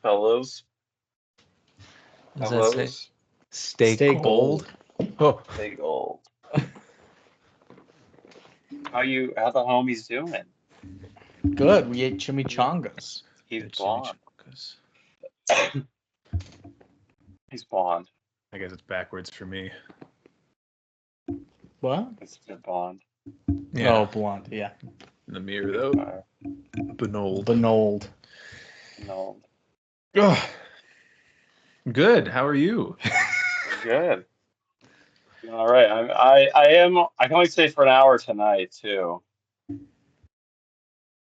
fellows. Does that say Fellows. stay gold? Oh, Stay gold. How the homies doing? Good. We ate chimichangas. He's it's blonde. chimichangas. He's blonde. I guess it's backwards for me. What? It's blonde. Yeah. Oh, blonde. Yeah. In the mirror, though. Benold. Benold. No. Ugh. Good. How are you? Good. All right. I can only stay for an hour tonight too.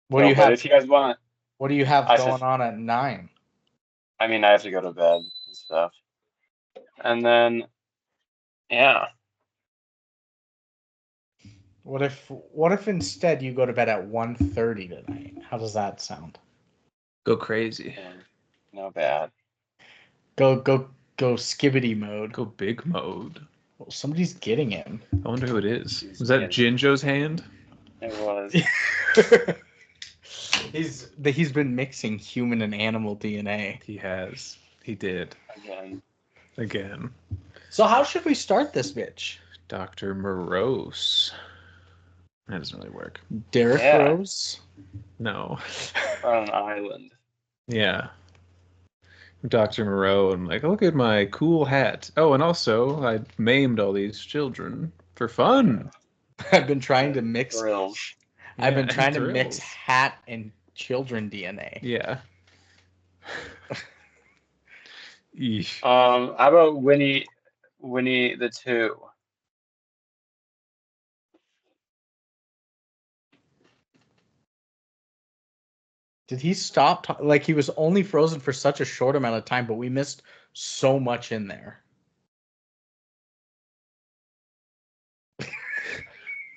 What do you but have? if you guys want, What do you have I going said- on at 9? I mean, I have to go to bed and stuff. And then, yeah. What if instead you go to bed at 1:30 tonight? How does that sound? Go crazy. No bad. Go skibbity mode. Go big mode. Well, somebody's getting him. I wonder who it is. Was that Jinjo's hand? It was. He's been mixing human and animal DNA. He has. He did. Again. So how should we start this bitch? Dr. Morose. That doesn't really work. Derek Yeah. Rose? No. On an island. Yeah. Dr. Moreau, and like, look at my cool hat. Oh, and also, I maimed all these children for fun. I've been trying to mix. Thrills. I've been Yeah, trying to thrills. mix hat and children DNA. Yeah. Eesh. How about Winnie the Two? Did he stop? Like he was only frozen for such a short amount of time, but we missed so much in there.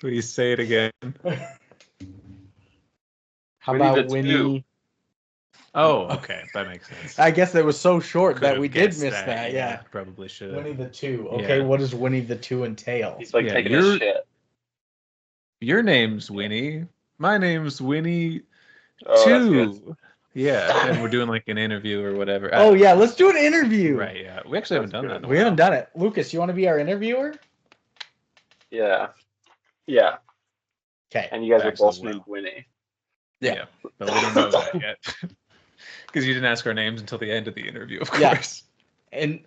Please say it again. How Winnie about the Winnie? Two. Oh, okay. That makes sense. I guess it was so short that Could've we did guessed miss that. Yeah. Probably should. Winnie the Two. Okay, Yeah. what does Winnie the Two entail? He's like Yeah, taking a you're- shit. Your name's Winnie. My name's Winnie Oh, that's good. Two. Yeah, and we're doing like an interview or whatever. Oh yeah, let's do an interview. Right, yeah. We actually haven't That's done good. that in a We while. haven't done it. Lucas, you want to be our interviewer? Yeah. Yeah. Okay. And you guys are Actually, both well. named Winnie. Yeah. But we don't know that yet. Because you didn't ask our names until the end of the interview, of Yeah. course. And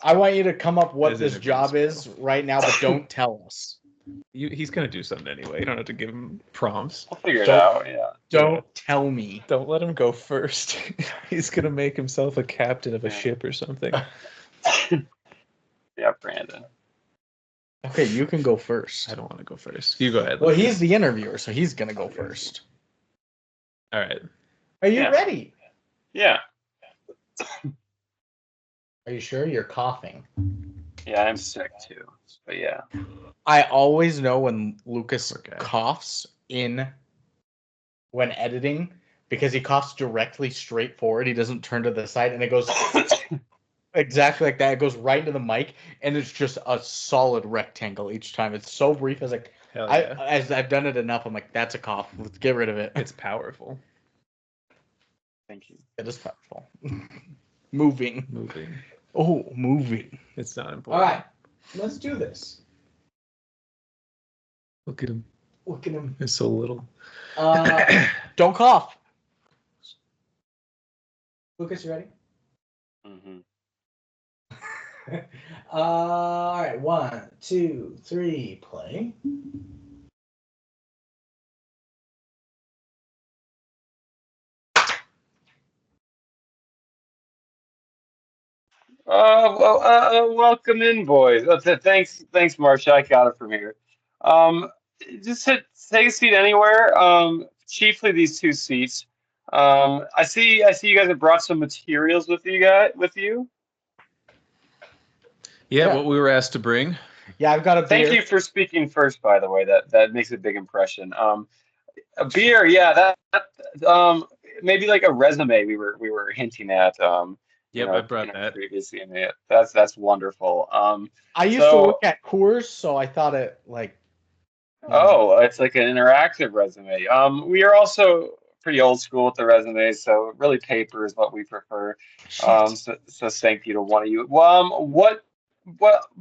I want you to come up what As this interviews job go. is right now, but don't tell us. He's going to do something anyway. You don't have to give him prompts. I'll figure it Don't- out. Yeah. Don't tell me. Don't let him go first. He's going to make himself a captain of a Yeah. ship or something. Yeah, Brandon. Okay, you can go first. I don't want to go first. You go ahead. Well, he's the interviewer, so he's gonna go first. All right. Are you Yeah. ready? Yeah. Are you sure you're coughing? Yeah, I'm sick too. But yeah. I always know when Lucas Okay. coughs when editing because he coughs directly straight forward. He doesn't turn to the side, and it goes exactly like that. It goes right into the mic, and it's just a solid rectangle each time. It's so brief. I was like, Hell yeah. as I've done it enough, I'm like, that's a cough. Let's get rid of it. It's powerful. Thank you. It is powerful. Moving. Moving. Oh, moving. It's not All important. right, let's do this. Look at him. Look at him. It's so little. Don't cough. Lucas, you ready? Mm-hmm. All right, 1, 2, 3, play. Welcome in, boys. Thanks, Marcia. I got it from here. Just take a seat anywhere. Chiefly these two seats. I see you guys have brought some materials with you. Yeah, Yeah. what we were asked to bring. Yeah, I've got a beer. Thank you for speaking first, by the way. That makes a big impression. A beer, yeah. That maybe like a resume we were hinting at. Yep, I brought that. previously. And that's wonderful. I used to so- work at Coors, so I thought it like. Oh, it's like an interactive resume. We are also pretty old school with the resumes, so really paper is what we prefer. So thank you to one of you. What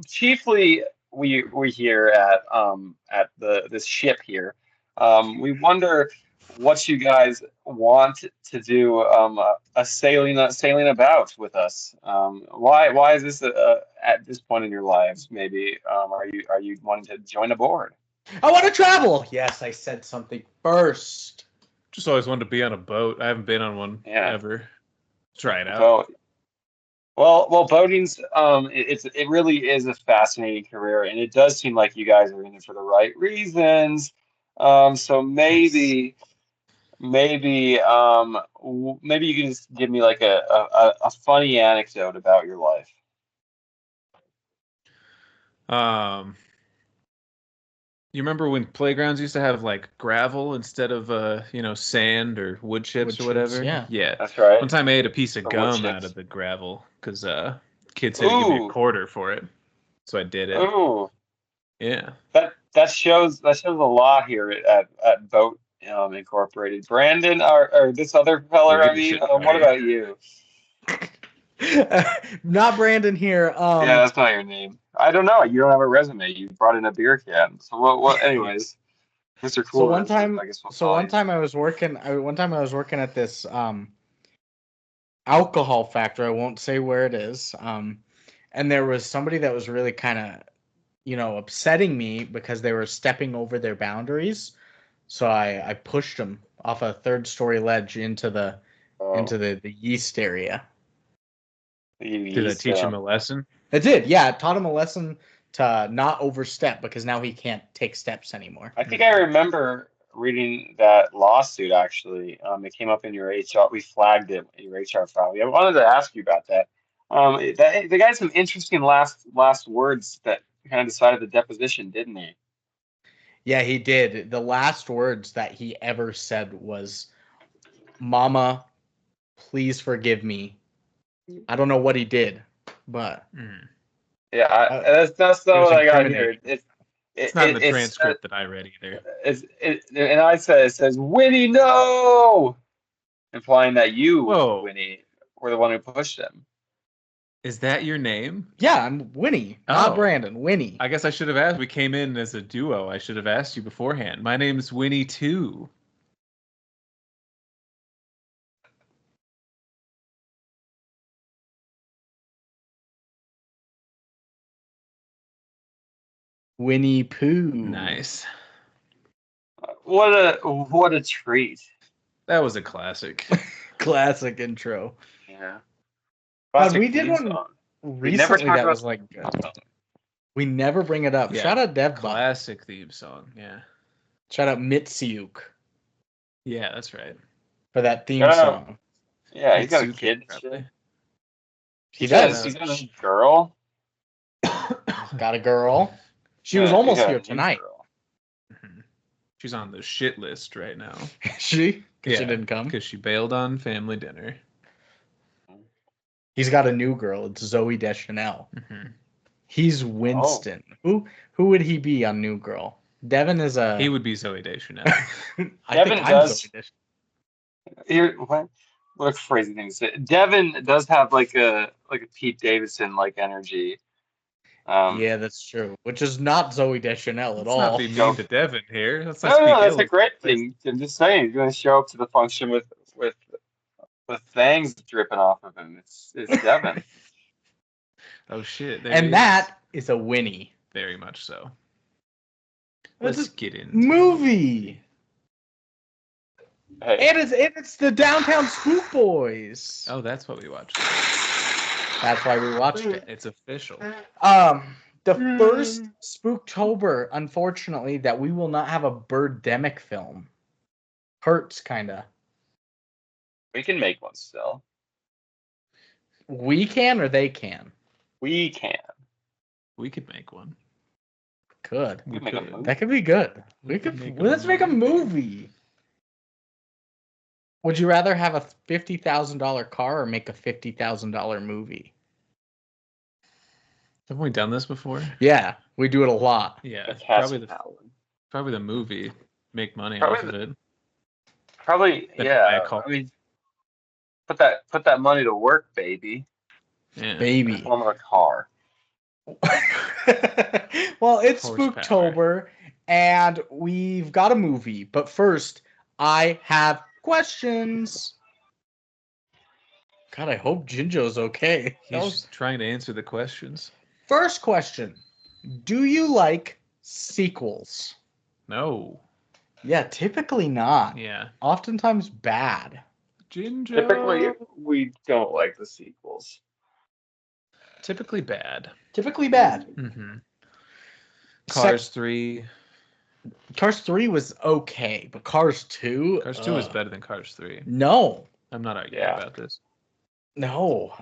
chiefly we here at this ship here, we wonder what you guys want to do a sailing about with us. Why is this at this point in your lives? Maybe are you wanting to join aboard? I want to travel. Yes, I said something first. Just always wanted to be on a boat. I haven't been on one ever. Try it out. Well, boating's it really is a fascinating career, and it does seem like you guys are in it for the right reasons. So maybe maybe maybe you can just give me like a funny anecdote about your life. You remember when playgrounds used to have like gravel instead of sand or wood chips or whatever? Yeah, that's right. One time I ate a piece of The gum out of the gravel because kids had to give me a quarter for it, so I did it. Ooh, yeah. That shows a lot here at Boat Incorporated. Brandon, or this other fella, I mean, what about you? Not Brandon here. Yeah, that's not your name. I don't know. You don't have a resume. You brought in a beer can. So what? Anyways, Mr. Cool. So one time, I guess one time I was working at this alcohol factory. I won't say where it is. And there was somebody that was really kind of, upsetting me because they were stepping over their boundaries. So I pushed them off a 3rd-story ledge into the yeast area. Did I teach him a lesson? It did, yeah. It taught him a lesson to not overstep because now he can't take steps anymore. I think I remember reading that lawsuit. Actually, it came up in your HR. We flagged it in your HR file. I wanted to ask you about that. The guy had some interesting last words that kind of decided the deposition, didn't he? Yeah, he did. The last words that he ever said was, "Mama, please forgive me." I don't know what he did, but yeah, that's not what I got here. It's not in the transcript that I read either. And I said, it says, "Winnie, no!" Implying that you, Winnie, were the one who pushed him. Is that your name? Yeah, I'm Winnie, not Brandon. Winnie. I guess I should have asked. We came in as a duo. I should have asked you beforehand. My name's Winnie too. Winnie Pooh. Nice. What a treat. That was a classic. Classic intro. Yeah. We did one recently that was like good. We never bring it up. Yeah. Shout out DevBot. Classic theme song. Yeah. Shout out Mitsyuk. Yeah, that's right. For that theme song. Yeah, he's got a kid. He does. He's got a girl. Got a girl. She was almost here tonight. She's on the shit list right now. She didn't come? Because she bailed on family dinner. He's got a new girl. It's Zoe Deschanel. He's Winston. Who would he be on New Girl? Devin is a... He would be Zoe Deschanel. Devin does... Here, what a crazy thing to say. Devin does have like a Pete Davidson like energy. Yeah, that's true. Which is not Zoe Deschanel at all. Not be mean to Devin here. No, that's a great thing. I'm just saying, he's going to show up to the function with fangs dripping off of him. It's Devin. Oh shit! And that is a Winnie. Very much so. Let's get in. Movie. Hey. And it's the Downtown Spookboys. Oh, that's what we watched. That's why we watched it. It's official. The first Spooktober, unfortunately, that we will not have a Birdemic film. Hurts, kinda. We can make one still. We can, or they can? We can. We could make one. Could. We could. That could be good. Let's make a movie. Would you rather have a $50,000 car or make a $50,000 movie? Haven't we done this before? Yeah, we do it a lot. Yeah, probably the movie. Make money off of it. Probably, Then buy yeah. a car. I mean, put that money to work, baby. Yeah. Baby. Form of a car. Well, it's Horsepower. Spooktober, and we've got a movie. But first, I have questions. God, I hope Jinjo's okay. He's just trying to answer the questions. First question. Do you like sequels? No. Yeah, typically not. Yeah. Oftentimes bad. Ginger. Typically, we don't like the sequels. Typically bad. Typically bad. Mm-hmm. Cars 3. Cars 3 was okay, but Cars 2? Cars 2 is better than Cars 3. No. I'm not arguing Yeah. about this. No.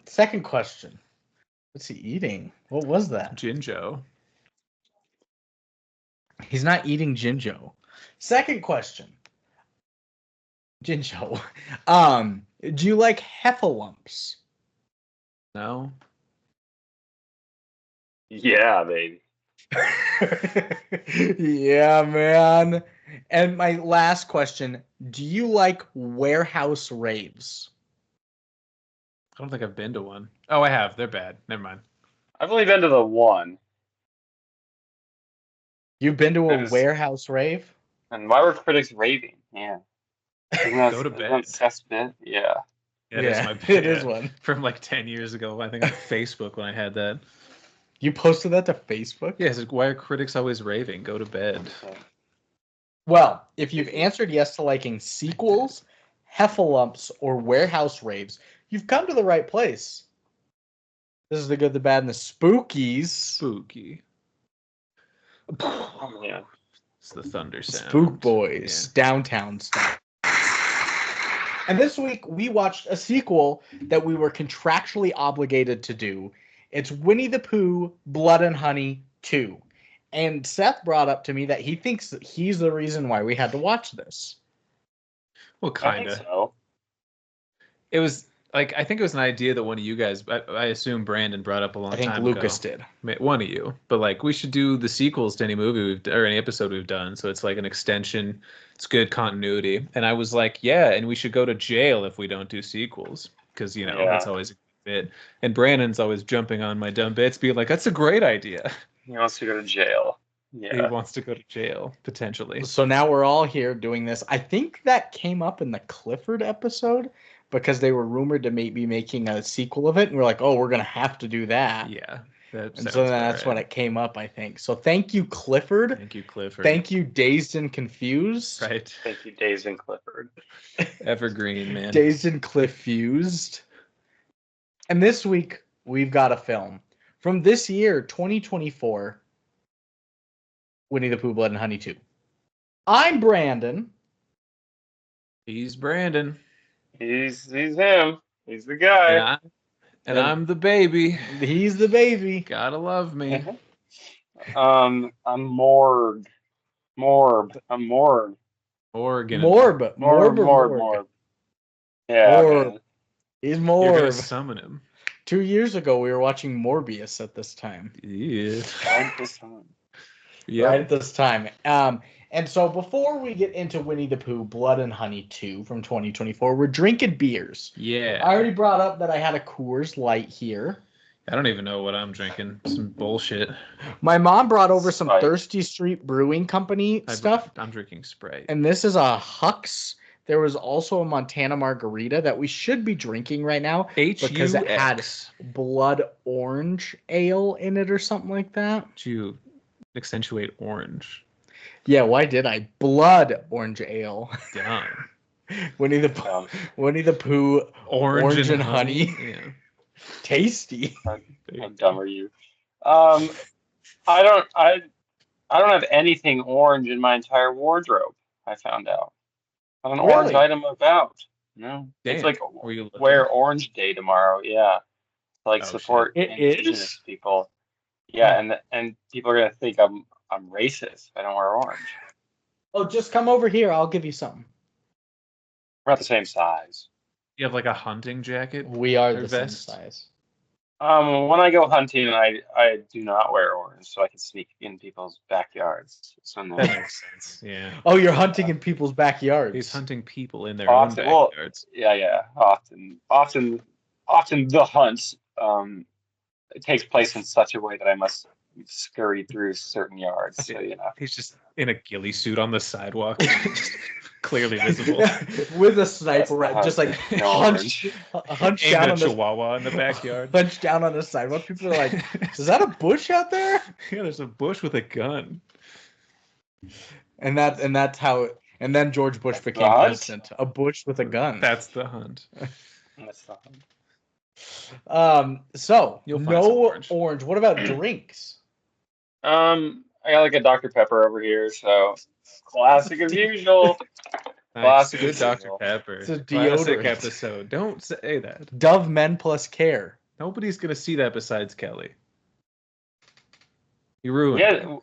Second question. What's he eating? What was that? Jinjo. He's not eating Jinjo. Second question. Jinjo. Do you like heffalumps? No. Yeah, baby. Yeah, man. And my last question, do you like warehouse raves? I don't think I've been to one. Oh, I have. They're bad. Never mind. I've only been to the one. You've been to a It is- warehouse rave? And why were critics raving? Yeah. Go to bed. Cesspit? Yeah. It is my it is one. From like 10 years ago, I think on Facebook when I had that. You posted that to Facebook? Yeah, it's like, why are critics always raving? Go to bed. Well, if you've answered yes to liking sequels, heffalumps, or warehouse raves, you've come to the right place. This is the good, the bad, and the spookies. Spooky. Oh, yeah. It's the thunder sound. Spookboys, downtown style. And this week we watched a sequel that we were contractually obligated to do. It's Winnie the Pooh, Blood and Honey 2. And Seth brought up to me that he thinks that he's the reason why we had to watch this. Well, I kind think of. so. It was like, I think it was an idea that one of you guys, I assume Brandon brought up a long I think time Lucas ago. did. One of you. But like, we should do the sequels to any movie or any episode we've done. So it's like an extension. It's good continuity. And I was like, yeah, and we should go to jail if we don't do sequels. Because, you know, Yeah. that's always a good bit. And Brandon's always jumping on my dumb bits, being like, that's a great idea. He wants to go to jail. He Yeah. wants to go to jail, potentially. So now we're all here doing this. I think that came up in the Clifford episode because they were rumored to be making a sequel of it. And we're like, oh, we're going to have to do that. Yeah. That And so that's when it came up, I think. So thank you, Clifford. Thank you, Clifford. Thank you, Dazed and Confused. Right. Thank you, Dazed and Clifford. Evergreen, man. Dazed and Cliffused. And this week, we've got a film from this year, 2024, Winnie the Pooh, Blood and Honey 2. I'm Brandon. He's Brandon. He's him. He's the guy. And I'm the baby. He's the baby. Gotta love me. I'm Morg. Morb. I'm Morg. Oregon. Morb. Yeah. Morb. Man. He's You're gonna Morb. summon him. 2 years ago, we were watching Morbius at this time. Yeah. Right this time. Yeah. Right at this time. And so before we get into Winnie the Pooh, Blood and Honey 2 from 2024, we're drinking beers. Yeah. I already brought up that I had a Coors Light here. I don't even know what I'm drinking. Some bullshit. My mom brought over some Sprite. Thirsty Street Brewing Company stuff. I'm drinking Sprite. And this is a Hux. There was also a Montana Margarita that we should be drinking right now because it had HUX. blood orange ale in it or something like that. Did you accentuate orange? Yeah, why did I? Blood orange ale. Dumb. Winnie the Pooh, orange and honey. Yeah. Tasty. How dumb are you? I don't have anything orange in my entire wardrobe. I found out. Not an orange Really? item about. No. Damn. It's like Were you looking? Wear Orange Day tomorrow. Yeah. Like Oh, support shit. It indigenous is? people. Yeah, and people are gonna think I'm racist if I don't wear orange. Oh, just come over here. I'll give you something. We're not the same size. You have like a hunting jacket? We are Or the same vest? size. When I go hunting, I do not wear orange, so I can sneak in people's backyards. So no. That makes sense. Yeah. Oh, you're hunting in people's backyards. He's hunting people in their own Often, well, backyards. yeah. Often the hunt it takes place in such a way that I must scurry through certain yards. So yeah. He's just in a ghillie suit on the sidewalk, just clearly visible. With a sniper, That's just like no hunched Aimed down at on the Chihuahua in the backyard. hunched down on the sidewalk. People are like, "Is that a bush out there?" Yeah, there's a bush with a gun. And that's how. And then George Bush That's became the hunt? president. A bush with a gun. That's the hunt. That's the hunt. So You'll find no some orange. What about drinks? I got like a Dr. Pepper over here, so classic as usual. Nice. Classic Good as Dr. usual. Pepper. It's a Classic deodorant. episode. Don't say that. Dove Men Plus Care. Nobody's gonna see that besides Kelly. You ruined it. Yeah,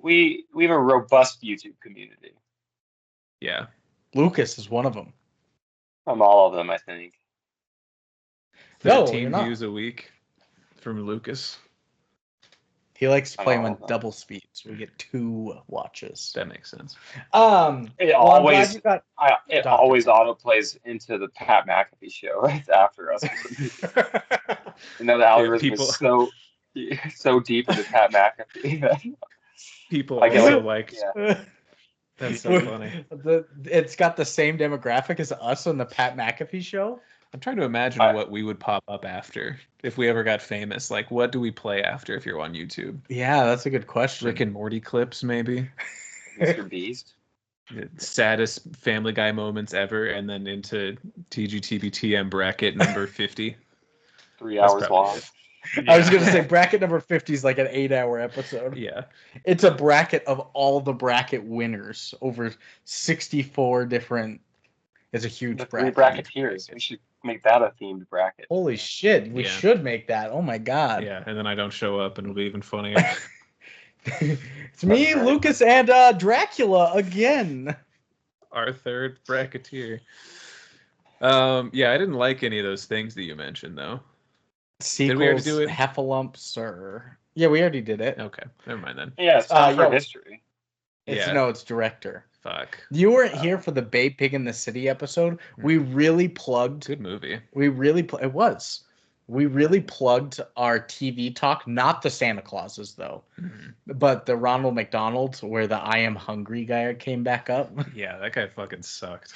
we have a robust YouTube community. Yeah. Lucas is one of them. All of them, I think. No, 13 you're not. views a week from Lucas. He likes to play them all on of them. double speed, so we get 2 watches. That makes sense. It I'm glad always you got- it Dr. always autoplays into the Pat McAfee show right after us. You know, the algorithm people- is so deep into Pat McAfee. People I get also it. like Yeah. that's so funny. It's got the same demographic as us on the Pat McAfee show. I'm trying to imagine what we would pop up after if we ever got famous. Like, what do we play after if you're on YouTube? Yeah, that's a good question. Rick and Morty clips, maybe. Mr. Beast. The saddest Family Guy moments ever, and then into TGTBTM bracket number 50. 3 That's hours probably long. it. I was gonna say bracket number 50 is like an 8-hour episode. Yeah. It's a bracket of all the bracket winners over 64 different. It's a huge The 3 bracket. bracketeers. We should make that a themed bracket. Holy shit, we Yeah. should make that. Oh my god. Yeah, and then I don't show up, and it'll be even funnier. It's me, That's right. Lucas, and Dracula again. Our third bracketeer. Yeah, I didn't like any of those things that you mentioned, though. Sequels, we already do it? Heffalumps, or yeah, we already did it. Okay, never mind then. Yeah, it's time for yeah. history. It's Yeah. No, it's director. Fuck. You weren't here for the Babe Pig in the City episode. We really plugged. Good movie. It was. We really plugged our TV talk, not the Santa Clauses though, but the Ronald McDonald, where the I am hungry guy came back up. Yeah, that guy fucking sucked.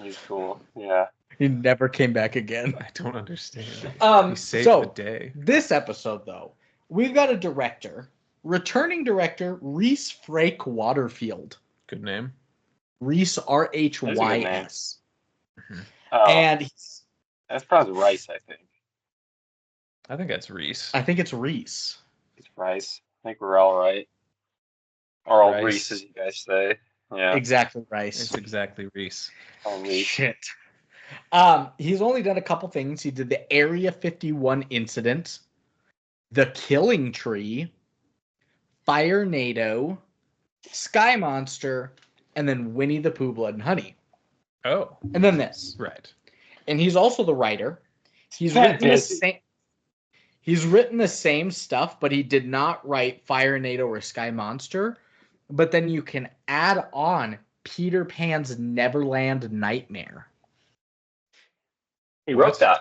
He's cool. Yeah. He never came back again. I don't understand. He saved So the day. this episode though, we've got a director, returning director Reese Frake Waterfield. Good name. Reese RHYS. And he's, That's probably Rice, I think. I think that's Reese. I think it's Reese. It's Rice. I think we're all right. Or all Rice. Reese, as you guys say. Yeah. Exactly, Rice. It's exactly Reese. All Reese. Shit. He's only done a couple things. He did the Area 51 incident, The Killing Tree, Firenado, Sky Monster, and then Winnie the Pooh, Blood and Honey. Oh, And then this. right. And he's also the writer. He's That written the busy. same. He's written the same stuff, but he did not write Firenado or Sky Monster. But then you can add on Peter Pan's Neverland Nightmare. He wrote that.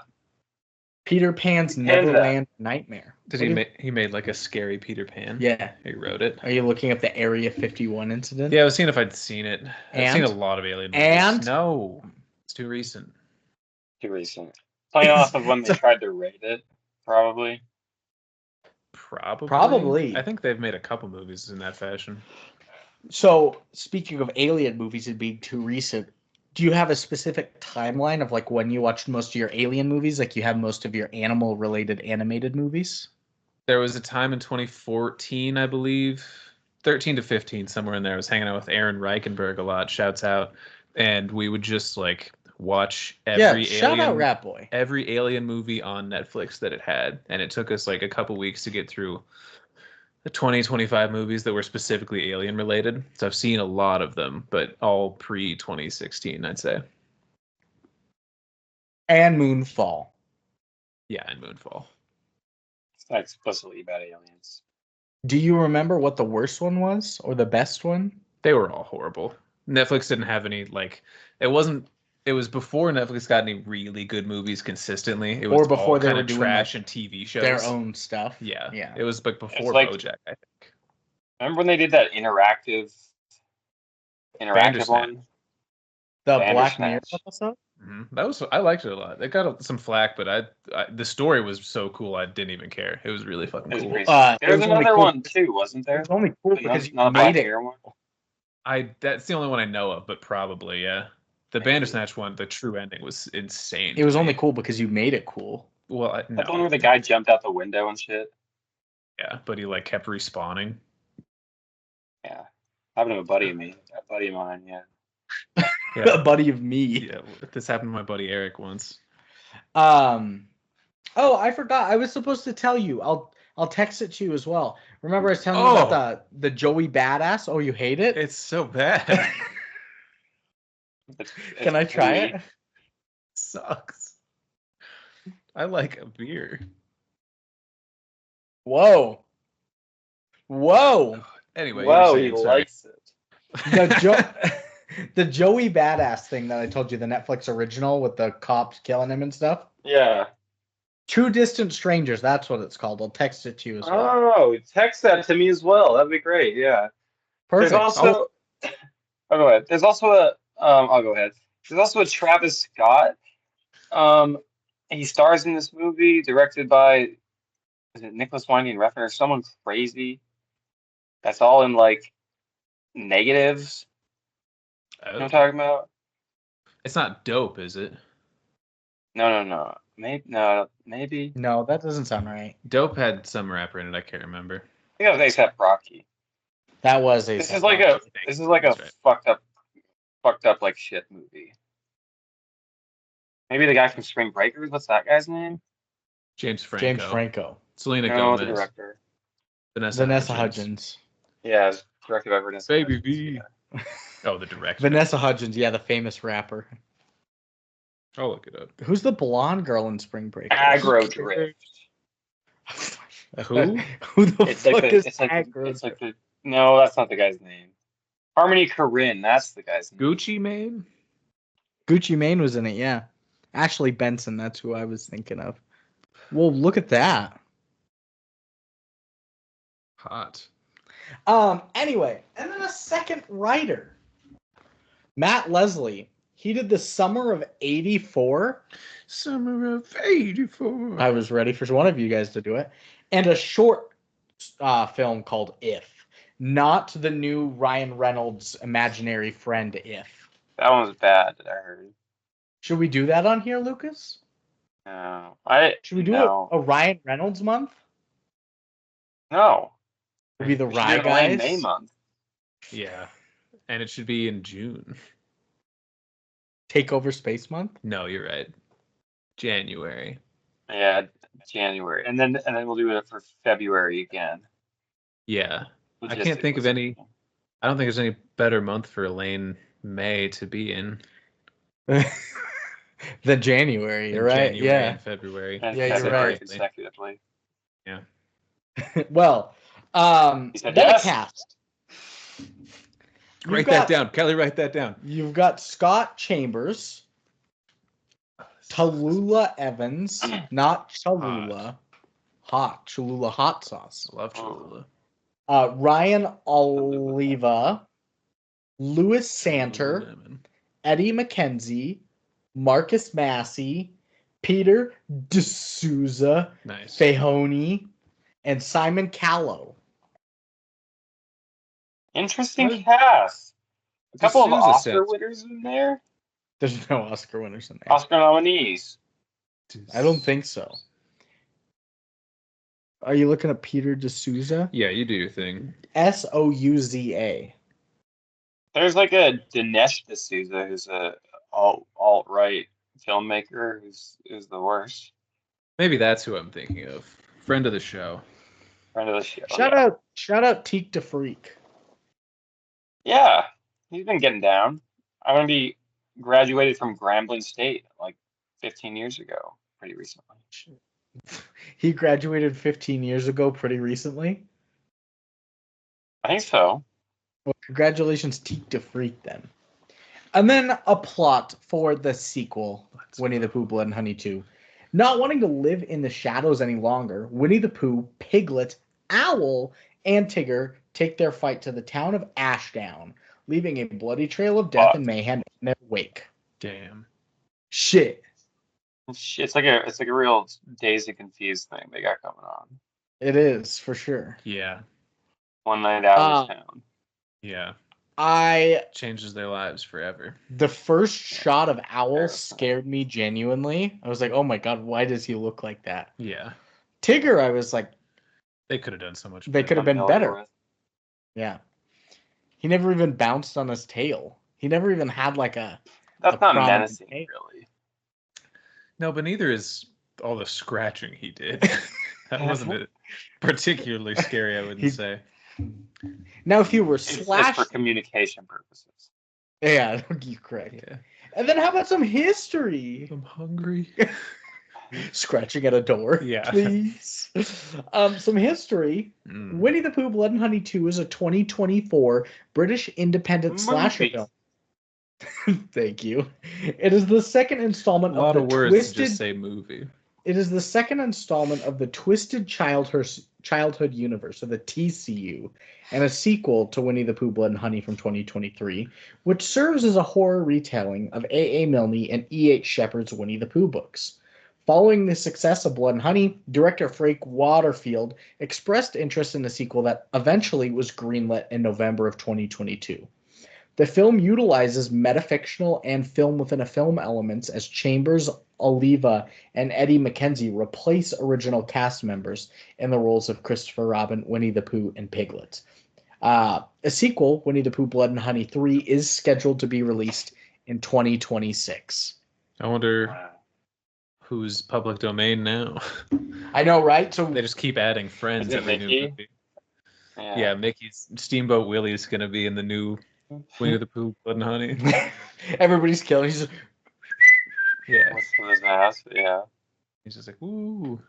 Peter Pan's And Neverland Nightmare. Did What he do you- he made like a scary Peter Pan? Yeah. He wrote it. Are you looking up the Area 51 incident? Yeah, I was seeing if I'd seen it. I've And? seen a lot of Alien movies. And? No, it's too recent. Too recent. Playing off of when they tried to rate it, probably. Probably. I think they've made a couple movies in that fashion. So, speaking of Alien movies and being too recent, do you have a specific timeline of like when you watched most of your Alien movies? Like you have most of your animal-related animated movies? There was a time in 2014, I believe, 13 to 15, somewhere in there. I was hanging out with Aaron Reichenberg a lot. Shouts out, and we would just like watch every shout Alien, out Rat Boy. every Alien movie on Netflix that it had, and it took us like a couple weeks to get through the 25 movies that were specifically Alien related. So I've seen a lot of them, but all pre 2016, I'd say. And Moonfall. Yeah, and Moonfall. It's not explicitly about aliens. Do you remember what the worst one was or the best one? They were all horrible. Netflix didn't have any it wasn't. It was before Netflix got any really good movies consistently. It was Or before all they kind were of doing, trash like, and TV shows. Their own stuff. Yeah, Yeah. It was like before like- BoJack, I think. Remember when they did that interactive Bandersnatch. one? The Black Mirror Bandersnatch. episode? That was I liked it a lot. It got some flack, but the story was so cool I didn't even care. It was really fucking It was cool. pretty It There's was only another cool- one too, wasn't It there? was only cool But because you not a Black made it. Mirror one? That's the only one I know of, but probably yeah. The Maybe. Bandersnatch one, the true ending was insane. It was to only me. cool because you made it cool. Well, That the one no, where the guy jumped out the window and shit? yeah, but he like kept respawning. Yeah. Happened to a buddy of mine, yeah. A buddy of me. Yeah, this happened to my buddy Eric once. Oh, I forgot. I was supposed to tell you. I'll text it to you as well. Remember I was telling you about the Joey Badass? Oh, you hate it? It's so bad. It's Can I try gooey. it? Sucks. I like a beer. Whoa. Anyway, you Wow, were he saying, sorry. likes it. The Joey Badass thing that I told you, the Netflix original with the cops killing him and stuff. Yeah. Two Distant Strangers, that's what it's called. I'll text it to you as well. Oh, text that to me as well. That'd be great. Yeah. Perfect. There's also. Oh, go ahead. There's also a. I'll go ahead. There's also a Travis Scott. He stars in this movie, directed by, is it Nicholas Winding Refn or someone crazy? That's all in like negatives. You know what I'm talking about? It's not dope, is it? No. Maybe. No, that doesn't sound right. Dope had some rapper in it. I can't remember. I think that was A$AP Rocky. That was This A$AP is like Rocky. a That's right. fucked up like shit movie. Maybe the guy from Spring Breakers. What's that guy's name? James James Franco. Selena No, Gomez. the director. Vanessa Hudgens. Yeah, it's directed by Vanessa Baby Hudgens, V. yeah. Oh, the director. Vanessa Hudgens, yeah, the famous rapper. I'll look it up. Who's the blonde girl in Spring Breakers? Aggro Drift. Who? Who the It's fuck like the, is it's like Aggro it's like the no, that's not the guy's name. Harmony Korine, that's the guy's name. Gucci Mane? Gucci Mane was in it, yeah. Ashley Benson, that's who I was thinking of. Well, look at that. Hot. Anyway, and then a second writer, Matt Leslie. He did the Summer of '84. Summer of '84. I was ready for one of you guys to do it. And a short film called If. Not the new Ryan Reynolds imaginary friend If. That one was bad, I heard. Should we do that on here, Lucas? No. Should we do no. a Ryan Reynolds month? No. Would be the We should do Rye it in Elaine guys. May month. Yeah. And it should be in June. Take over Space Month. No, you're right. January. Yeah, January. And then we'll do it for February again. Yeah. I can't think of any. I don't think there's any better month for Elaine May to be in. The January, you're right. January Yeah. and February. And Yeah, you're February right. consecutively. Yeah. Well, He said then yes. a cast. Write that down. Kelly, write that down. You've got Scott Chambers, Tallulah Evans, not Cholula, Cholula hot sauce. I love Cholula. Ryan Oliva, Louis Santer, Lemon. Eddie McKenzie, Marcus Massey, Peter D'Souza, Nice. Fahony, and Simon Callow. Interesting cast. A couple of D'Souza Oscar sounds- winners in there. There's no Oscar winners in there. Oscar nominees. I don't think so. Are you looking at Peter D'Souza? Yeah, you do your thing. Souza. There's like a Dinesh D'Souza who's a alt-right filmmaker who's the worst. Maybe that's who I'm thinking of. Friend of the show. Friend of the show. Shout out Teak to Freak. Yeah, he's been getting down. I'm gonna be graduated from Grambling State like 15 years ago, pretty recently. He graduated 15 years ago, pretty recently. I think so. Well, congratulations, Teak to Freak, then. And then a plot for the sequel, Winnie the Pooh, Blood and Honey 2. Not wanting to live in the shadows any longer, Winnie the Pooh, Piglet, Owl, and Tigger take their fight to the town of Ashdown, leaving a bloody trail of death and mayhem in their wake. Damn. Shit. It's like a real Dazed and Confused thing they got going on. It is, for sure. Yeah. One night out of town. Yeah. Changes their lives forever. The first shot of Owl scared me genuinely. I was like, oh my god, why does he look like that? Yeah. Tigger, I was like, they could have done so much better. They could have been better. Yeah. He never even bounced on his tail. He never even had like a... That's not menacing, really. No, but neither is all the scratching he did. That wasn't particularly scary, I wouldn't say. Now, if you were slashed... It's for communication purposes. Yeah, you're correct. Yeah. And then how about some history? I'm hungry. Scratching at a door. Yeah. Please. Some history. Winnie the Pooh, Blood and Honey 2 is a 2024 British independent slasher film. Thank you. It is the second installment of the words to just say movie. It is the second installment of the Twisted Childhood Universe, or the TCU, and a sequel to Winnie the Pooh, Blood and Honey from 2023, which serves as a horror retelling of A.A. Milne and E.H. Shepard's Winnie the Pooh books. Following the success of Blood and Honey, director Frank Waterfield expressed interest in the sequel that eventually was greenlit in November of 2022. The film utilizes metafictional and film-within-a-film elements as Chambers, Oliva, and Eddie McKenzie replace original cast members in the roles of Christopher Robin, Winnie the Pooh, and Piglet. A sequel, Winnie the Pooh, Blood and Honey 3, is scheduled to be released in 2026. I wonder who's public domain now. I know, right? So they just keep adding friends every new movie. Yeah, Mickey's Steamboat Willie's going to be in the new Winnie the Pooh, Blood and Honey. Everybody's killing. He's just... Yeah. What's his ass? Yeah. He's just like, woo.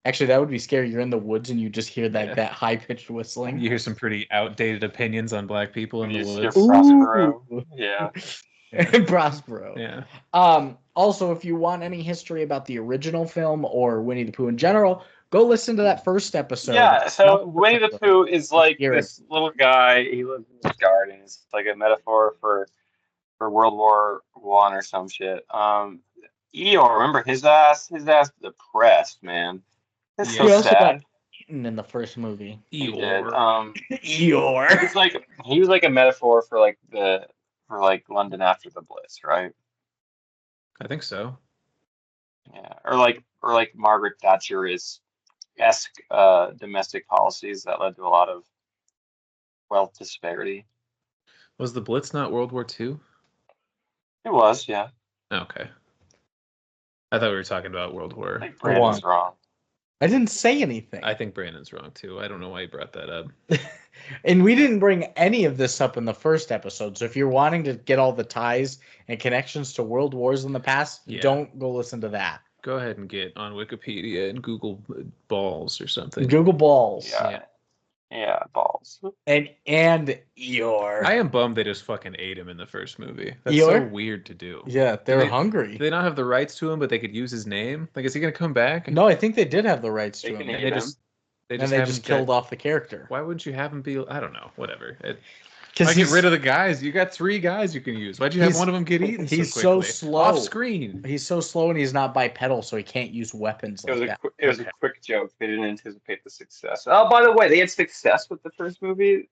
Actually, that would be scary. You're in the woods and you just hear that high-pitched whistling. You hear some pretty outdated opinions on black people in the woods. Prospero. Yeah. Prospero. Yeah. Also, if you want any history about the original film or Winnie the Pooh in general, go listen to that first episode. Yeah, so Winnie the Pooh is like this little guy. He lives in his garden. It's like a metaphor for World War I or some shit. Eeyore, remember his ass? His ass depressed, man. It's so sad. Got eaten in the first movie. Eeyore. Eeyore. He was like a metaphor for London after the Blitz, right? I think so. Yeah, or like Margaret Thatcher-esque domestic policies that led to a lot of wealth disparity. Was the Blitz not World War II? It was, yeah. Okay. I thought we were talking about World War I think Brandon's wrong. I didn't say anything. I think Brandon's wrong too. I don't know why you brought that up. And we didn't bring any of this up in the first episode. So if you're wanting to get all the ties and connections to world wars in the past, don't go listen to that. Go ahead and get on Wikipedia and Google balls or something. Google balls. Yeah, balls. And Eeyore. I am bummed they just fucking ate him in the first movie. That's so weird to do. Yeah, they were hungry. Do they not have the rights to him, but they could use his name? Like, is he going to come back? No, I think they did have the rights to him. They just killed off the character. Why wouldn't you have him be... I don't know. Whatever. Why get rid of the guys? You got 3 guys you can use. Why'd you have one of them get eaten He's so so slow. Off screen. He's so slow and he's not bipedal, so he can't use weapons like that. It was a quick joke. They didn't anticipate the success. Oh, by the way, they had success with the first movie?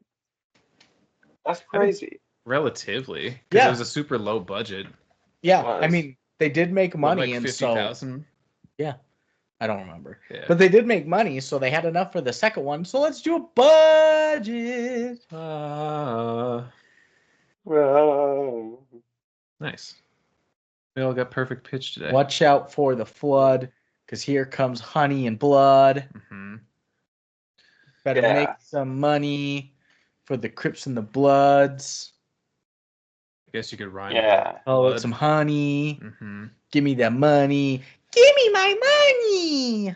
That's crazy. Relatively. Because it was a super low budget. Yeah, I mean, they did make money. Like 50,000? Yeah. I don't remember. Yeah. But they did make money, so they had enough for the second one. So let's do a budget. Nice. We all got perfect pitch today. Watch out for the flood, because here comes honey and blood. Mm-hmm. Better make some money for the Crips and the Bloods. I guess you could rhyme. Yeah. Oh, some honey. Mm-hmm. Give me that money. Give me my money.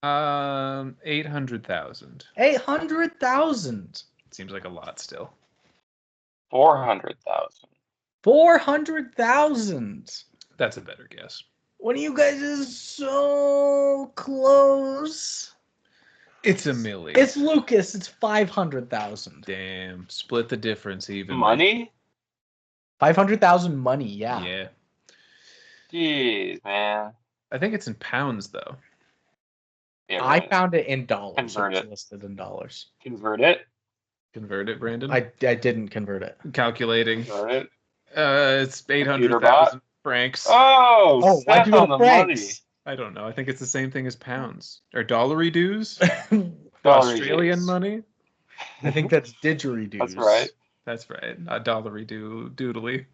800,000. 800,000. Seems like a lot still. 400,000. 400,000. That's a better guess. One of you guys is so close. It's a million. It's Lucas. It's 500,000. Damn. Split the difference even. Money? 500,000 money, yeah. Yeah. Jeez, man. I think it's in pounds, though. Yeah, I right. found it in dollars. Convert It's it. listed in dollars. Convert it. Convert it, Brandon? I didn't convert it. Calculating. Convert it. It's Computer 800,000 francs. Oh, why'd Seth you go on to the money. francs? I don't know. I think it's the same thing as pounds. Or dollary dues? Dollary Australian dues. money? I think that's didgeridoos. That's right. That's right. Not dollary doodly.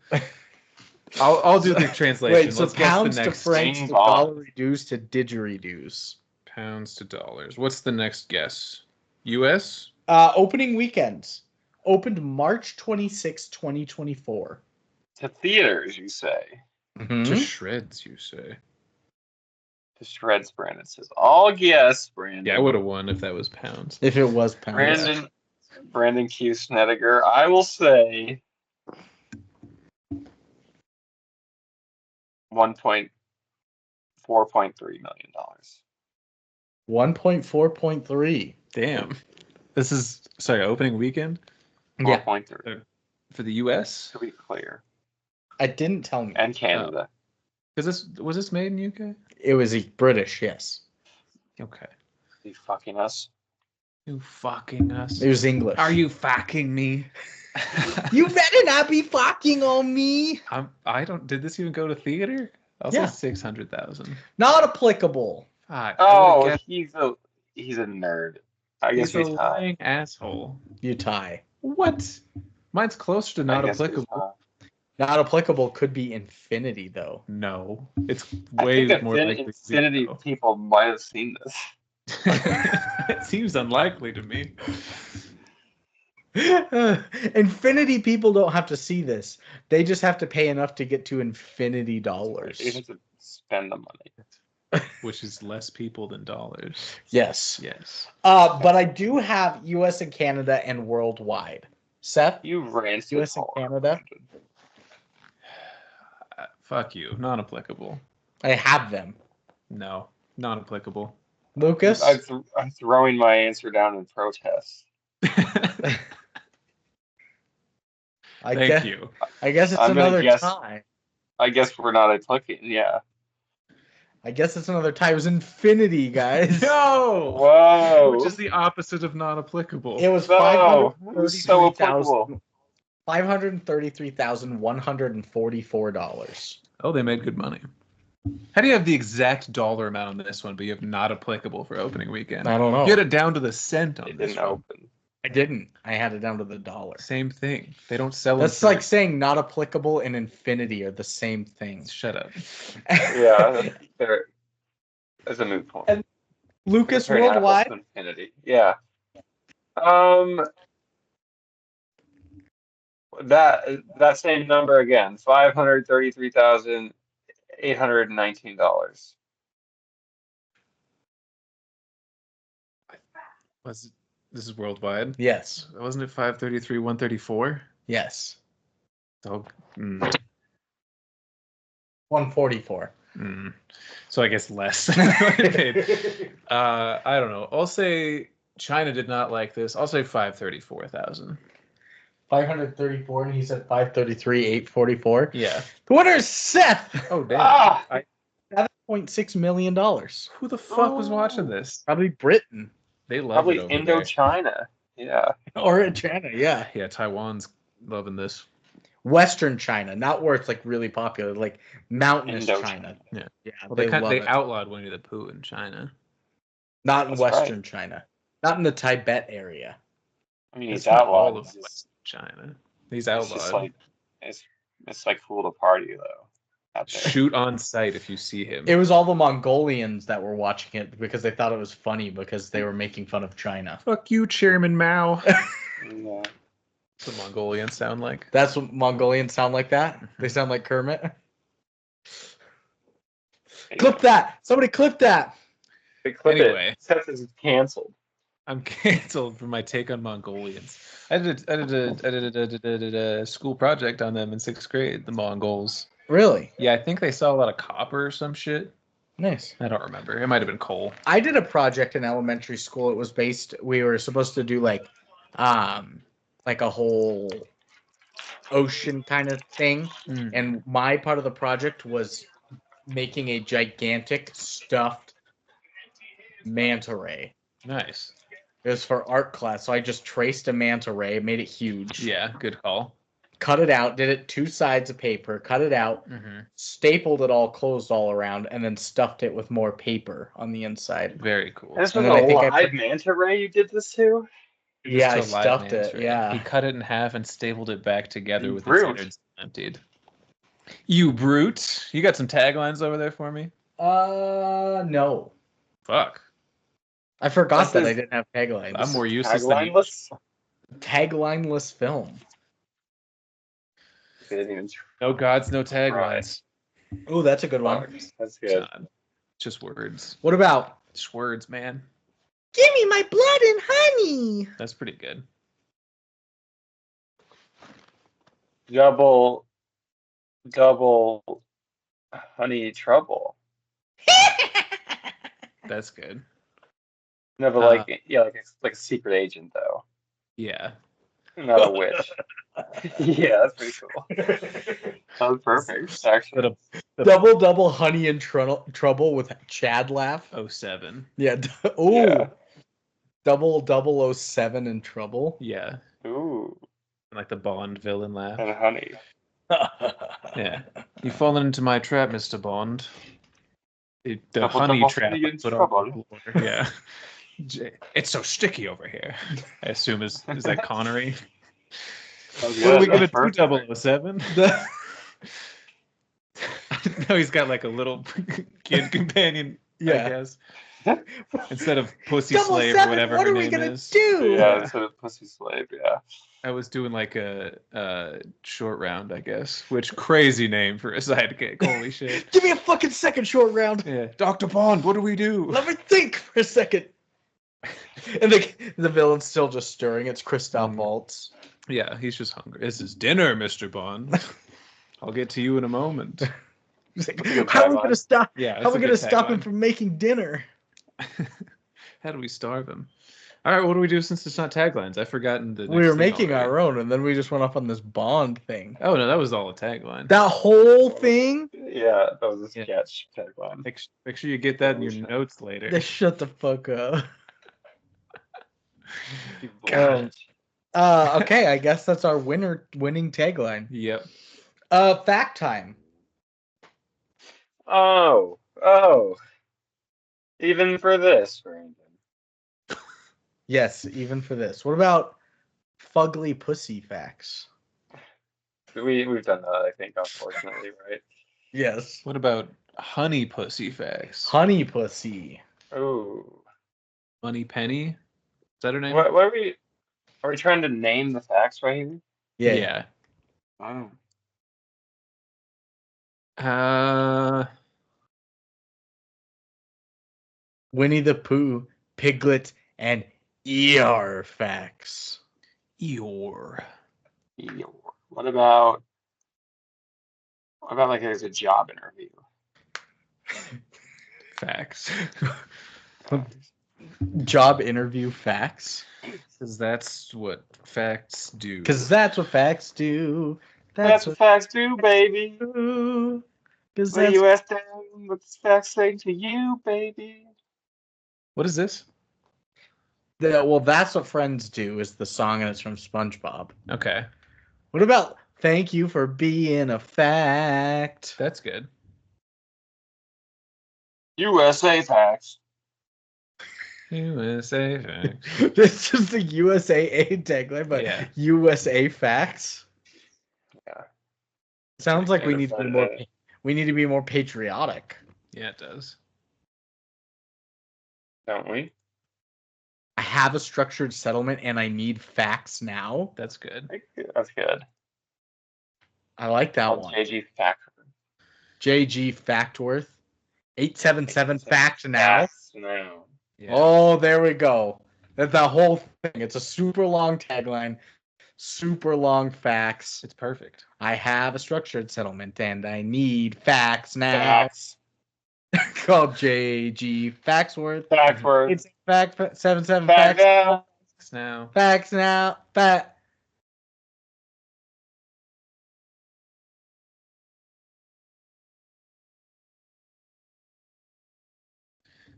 I'll do the translation. Wait, so Let's guess pounds the to next francs to Ding dong. dollaridoos to didgeridoos. pounds to dollars. What's the next guess? US? Opening weekends. Opened March 26, 2024. To theaters, you say. To shreds, you say. To shreds, Brandon says. All yes, Brandon. Yeah, I would have won if that was pounds. If it was pounds. Brandon Q. Snediger. I will say 1.4.3 million dollars. 1.4.3. Damn. This is opening weekend 4.3. for the US? To be clear. I didn't tell me. And Canada. Was this made in UK? It was British, yes. Okay. You fucking us. You fucking us. It was English. Are you fucking me? You better not be fucking on me. I don't. Did this even go to theater? I'll say 600,000. Not applicable. Fuck. Oh, he's a nerd. I guess he's a he's high. lying asshole. You tie. What? Mine's closer to not applicable. Not applicable could be infinity, though. No, it's I way think more likely. Infinity people might have seen this. It seems unlikely to me. Infinity people don't have to see this. They just have to pay enough to get to infinity dollars. You have to spend the money. Which is less people than dollars. Yes. Yes. But I do have US and Canada and worldwide. Seth? You rancid US and Canada? Fuck you. Non-applicable. I have them. No. Non-applicable. Lucas? I'm throwing my answer down in protest. Thank you. I guess it's another tie. I guess we're not applicable. Yeah. I guess it's another tie. It was infinity, guys. No! Whoa! Which is the opposite of non-applicable. It was so applicable. $533,144. Oh, they made good money. How do you have the exact dollar amount on this one, but you have not applicable for opening weekend? I don't know. You had it down to the cent on It this didn't one. open. I didn't. I had it down to the dollar. Same thing. They don't sell them. That's like saying not applicable and infinity are the same thing. Shut up. Yeah, that's a moot point. And Lucas, Comparing apples worldwide? to Infinity. Yeah. That same number again, $533,819. This is worldwide? Yes. Wasn't it 533, 134? Yes. So, 144. So I guess less. I don't know. I'll say China did not like this. I'll say 534,000. 534, and he said 533, 844. Yeah. The winner is Seth. Oh damn. $7.6 million. Who the fuck was watching this? Probably Britain. They love Probably it over there. Indochina. Yeah. Or China, yeah. Yeah, Taiwan's loving this. Western China, not where it's like really popular, like mountainous China. Yeah. Yeah. Well, they they outlawed Winnie the Pooh in China. Not in That's Western right. China. Not in the Tibet area. I mean, It's he's not outlawed. all of Western China. He's It's just outlawed. like it's like cool to party though. Out there. Shoot on sight if you see him. It was all the Mongolians that were watching it because they thought it was funny because they were making fun of China. Fuck you, Chairman Mao. Yeah. What's the Mongolians sound like? That's what Mongolians sound like that? They sound like Kermit? Clip that! Somebody clip that! Clip Anyway. it. Seth is canceled. I'm canceled for my take on Mongolians. I did a school project on them in 6th grade, the Mongols. Really? Yeah, I think they saw a lot of copper or some shit. Nice. I don't remember. It might have been coal. I did a project in elementary school. It was based. We were supposed to do like a whole ocean kind of thing, and my part of the project was making a gigantic stuffed manta ray. Nice. It was for art class, so I just traced a manta ray, made it huge. Yeah, good call. Cut it out, did it 2 sides of paper, cut it out, stapled it all closed all around, and then stuffed it with more paper on the inside. Very cool. This was a live manta ray you did this to? Yeah, I stuffed it. Yeah. He cut it in half and stapled it back together with its innards emptied. You brute. You got some taglines over there for me? No. Fuck. I forgot that I didn't have taglines. I'm more useless than you. Taglineless film. No gods, no taglines. Oh, that's a good one. That's good. Just words. What about? Just words, man. Give me my blood and honey. That's pretty good. Double honey trouble. That's good. No, but like a secret agent though. Yeah. Not a witch. Yeah, that's pretty cool. That was perfect, actually. Double honey and trouble with Chad laugh. 07. Yeah. Oh. Yeah. Double 07 in trouble. Yeah. Ooh. Like the Bond villain laugh. And honey. Yeah. You've fallen into my trap, Mr. Bond. The honey trap. Yeah. It's so sticky over here. I assume is that Connery? What are we gonna do, 007? No, he's got like a little kid companion. Yeah. I guess. Instead of Pussy Slave or whatever her name is. Do? Yeah, instead of Pussy Slave, yeah. I was doing like a short round, I guess. Which crazy name for a sidekick. Holy shit. Give me a fucking second short round. Yeah. Dr. Bond, what do we do? Let me think for a second. And the villain's still just stirring. It's Christoph Waltz. Yeah, he's just hungry. This is dinner, Mr. Bond. I'll get to you in a moment. He's like, how are we gonna stop? Yeah, how are we gonna stop him from making dinner? How do we starve him? All right, what do we do since it's not taglines? I've forgotten the. We were making our own, and then we just went off on this Bond thing. Oh no, that was all a tagline. That whole thing? Yeah, that was a sketch tagline. Make sure you get that in your notes later. Just shut the fuck up. God. Okay, I guess that's our winning tagline. Yep. Fact time. Oh. Even for this, Brandon. Yes, even for this. What about fugly pussy facts? We've done that, I think, unfortunately, right? Yes. What about honey pussy facts? Honey pussy. Oh. Honey Penny? Is that her name? What are we? Are we trying to name the facts right here? Yeah. Oh. Winnie the Pooh, Piglet, and Eeyore facts. Eeyore. What about like there's a job interview? Facts. Job interview facts? Because that's what facts do. Because that's what facts do. That's what facts do, baby. Because what you ask them, what's facts say to you, baby? What is this? Well, That's What Friends Do is the song, and it's from SpongeBob. Okay. What about Thank You for Being a Fact? That's good. USA facts. USA facts. It's just a USAA tagline, but yeah. USA facts. Yeah. Sounds like we need to be more. We need to be more patriotic. Yeah, it does. Don't we? I have a structured settlement, and I need facts now. That's good. That's good. I like that one. JG Factworth. JG Factworth. 877 fact now. now. Yeah. Oh, there we go. That's the whole thing. It's a super long tagline, super long facts. It's perfect. I have a structured settlement and I need facts now. Facts. Called JG Faxworth. Fact word. It's fact 77 Fact facts. now. Now. Facts now. Fact.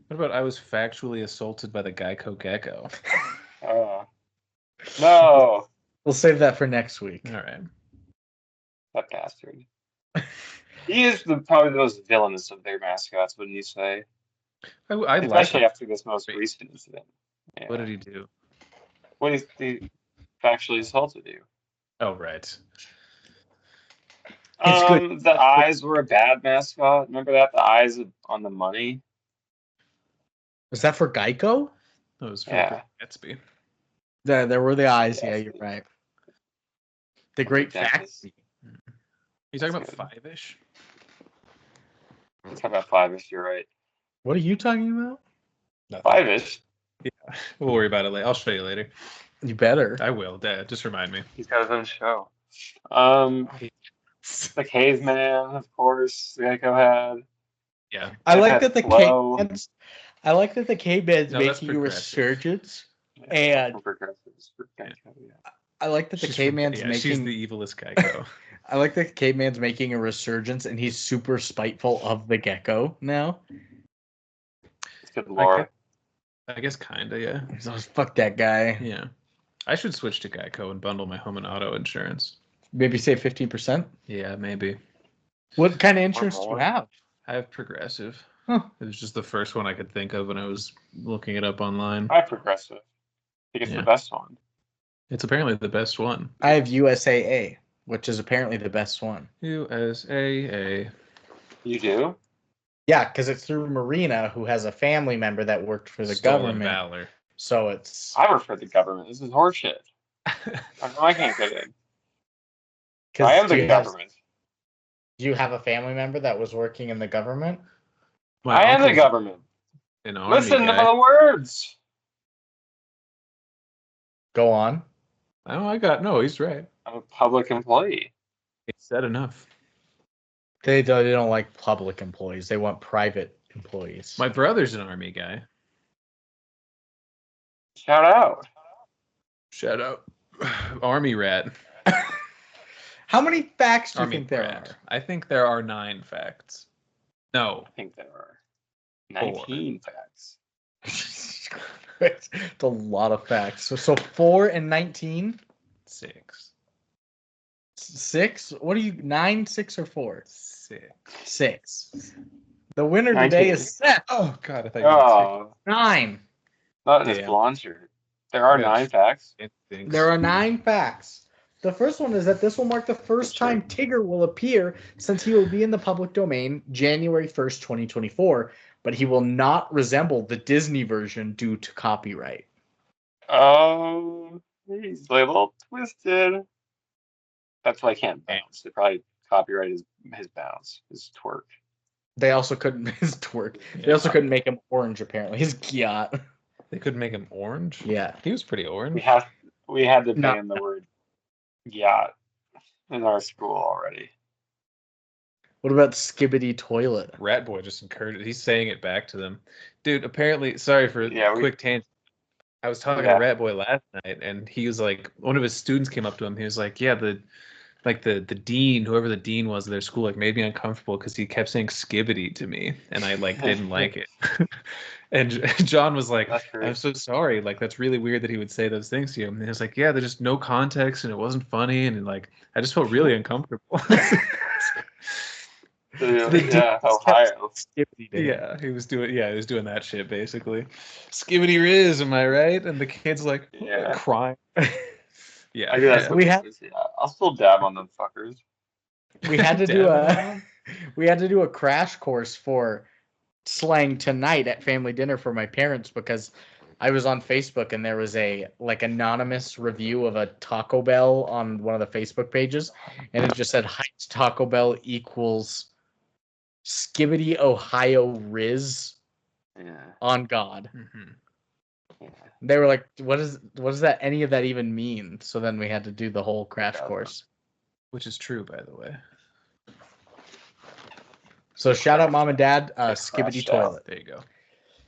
What about I was factually assaulted by the Geico gecko? No. We'll save that for next week. All right. That bastard. He is probably the most villainous of their mascots, wouldn't you say? I like Especially him. after this most recent incident. Yeah. What did he do? What he factually assaulted you? Oh, right. It's good. The eyes were a bad mascot. Remember that? The eyes on the money. Was that for Geico? That was for Yeah. Gatsby. There were the eyes. Yes. Yeah, you're right. The great Dentist. facts. You talking That's about good. Five-ish? Let's talk about five-ish. You're right. What are you talking about? Nothing. Five-ish. Yeah. We'll worry about it later. I'll show you later. You better. I will. Dad, just remind me. He's got his own show. The caveman, of course. The Gecko had. Yeah. I It like had that the flow. caveman's. I like that the caveman's No, that's making a progressive. resurgence. Yeah, And- from Progressives for Gecko, yeah. I like that the She's caveman's she's making. the evilest Geico. I like that caveman's making a resurgence, and he's super spiteful of the gecko now. It's good lore. I guess kinda, yeah. So fuck that guy. Yeah. I should switch to Geico and bundle my home and auto insurance. Maybe save 15%. Yeah, maybe. What kind of insurance do you more. have? I have Progressive. Huh. It was just the first one I could think of when I was looking it up online. I have Progressive. I think it's Yeah. the best one. It's apparently the best one. I have USAA, which is apparently the best one. USAA. You do? Yeah, because it's through Marina, who has a family member that worked for the Stolen government. valor. So it's. I work for the government. This is horseshit. I can't get in. 'Cause I am do the you have- government. Do you have a family member that was working in the government? My I am the uncle's government. an army Listen guy. to the words. Go on. No, he's right. I'm a public employee. He said enough. They don't like public employees. They want private employees. My brother's an army guy. Shout out. Shout out. Army rat. How many facts do you Army think there rat. I think there are 9 facts. No. I think there are 19 facts. are? It's a lot of facts. So 4 and 19? 6. 6? What are you, 9, 6, or 4? 6. 6. The winner 19. today is Seth. Oh, God. I thought you meant Oh, 9. not in this Damn. blonde shirt. There are Yeah. 9 facts. 6. There are 9 facts. The first one is that this will mark the first time Tigger will appear since he will be in the public domain January 1st, 2024, but he will not resemble the Disney version due to copyright. Oh, he's a little twisted. That's why I can't bounce. They probably copyright his bounce, his twerk. They also couldn't his twerk. They also couldn't make him orange apparently. His gyat. They could make him orange? Yeah. He was pretty orange. We had to pay No. him the word yacht in our school already. What about Skibbity Toilet? Rat Boy just encouraged. He's saying it back to them. Dude, apparently, sorry for Yeah, quick tangent. I was talking Yeah. to Rat Boy last night, and he was like, one of his students came up to him. He was like, yeah, the dean, whoever the dean was of their school, like made me uncomfortable because he kept saying skibbity to me, and I like didn't like it. And John was like, That's great. I'm so sorry. Like, that's really weird that he would say those things to you. And he was like, yeah, there's just no context, and it wasn't funny, and like, I just felt really uncomfortable. Yeah, Ohio. Skibbity Day. Yeah, he was doing that shit basically. Skibbity Riz, am I right? And the kid's like Yeah. crying. Yeah. I do that We had- sometimes, yeah. I'll still dab on them fuckers. We had to do Damn. a crash course for slang tonight at family dinner for my parents because I was on Facebook and there was a anonymous review of a Taco Bell on one of the Facebook pages, and it just said Heights Taco Bell equals Skibbity Ohio Riz Yeah. On God. Mm-hmm. Yeah. They were like, what does that any of that even mean? So then we had to do the whole crash course. Which is true, by the way. So shout out mom and dad, Crash Skibbity out. Toilet. There you go.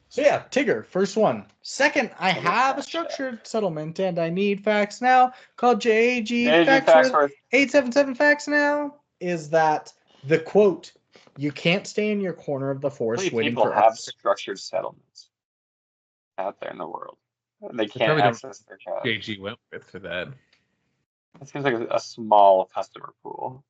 So yeah, Tigger, first one. Second, I Tigger have a crash structured settlement and I need facts now. Called JAG Facts Facts worth. 877 Facts Now. Is that the quote, you can't stay in your corner of the How forest many waiting people for have others. structured settlements out there in the world? They can't probably don't- access their cash. JG went with for that. That seems like a small customer pool.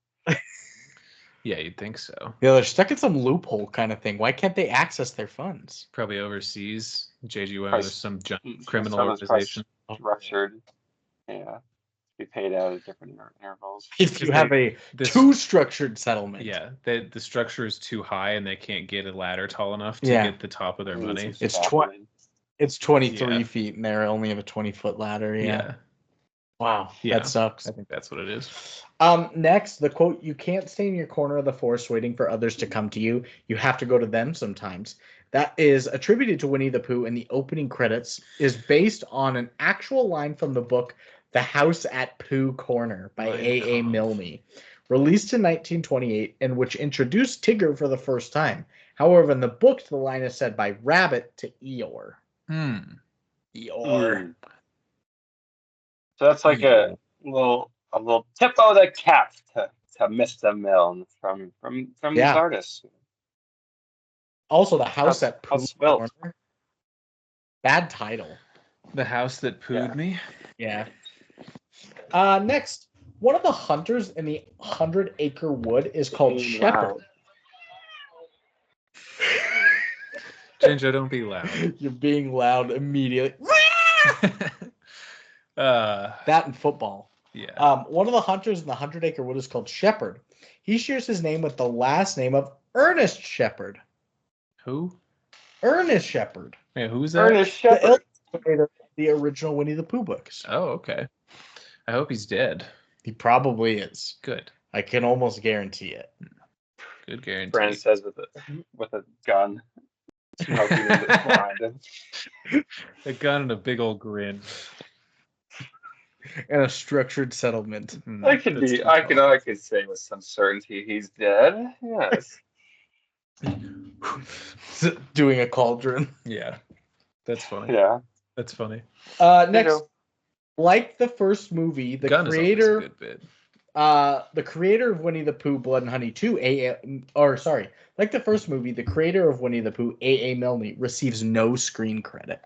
Yeah, you'd think so. Yeah, they're stuck in some loophole kind of thing. Why can't they access their funds? Probably overseas. JG went Price- with some giant some criminal of it's organization. Structured. Yeah. Be paid out at different intervals. If you have a this- too structured settlement. Yeah, the structure is too high and they can't get a ladder tall enough to Yeah. get the top of their money. It's Scaffolding. It's 23 Yeah. feet and they only have a 20-foot ladder. Yeah. Wow. Yeah. That sucks. I think that's what it is. Next, the quote, you can't stay in your corner of the forest waiting for others to come to you. You have to go to them sometimes. That is attributed to Winnie the Pooh, and the opening credits is based on an actual line from the book The House at Pooh Corner by A.A. Milne, released in 1928, and which introduced Tigger for the first time. However, in the book, the line is said by Rabbit to Eeyore. Eeyore. Mm. So that's like a little tip of the cap to Mr. Milne from these Yeah. artists. Also, The House How- at how Pooh spelt? Corner. Bad title. The house that pooed me. Yeah. Next, one of the hunters in the 100-acre wood is called Shepherd. Ginger, don't be loud. You're being loud immediately. That and football. Yeah. One of the hunters in the 100-acre wood is called Shepherd. He shares his name with the last name of Ernest Shepherd. Who? Ernest Shepherd. Yeah, who's that? Ernest The Shepherd. illustrator of the original Winnie the Pooh books. Oh, okay. I hope he's dead. He probably is. Good. I can almost guarantee it. Good guarantee. Brand says with a gun. Smoking in it behind him. A gun and a big old grin. And a structured settlement. I could say with some certainty he's dead. Yes. Doing a cauldron. Yeah. That's funny. Yeah. That's funny. Next, like the first movie, the Gun creator, is always a good bit. the creator of Winnie the Pooh, Blood and Honey 2, like the first movie, the creator of Winnie the Pooh, A.A. Milne, receives no screen credit.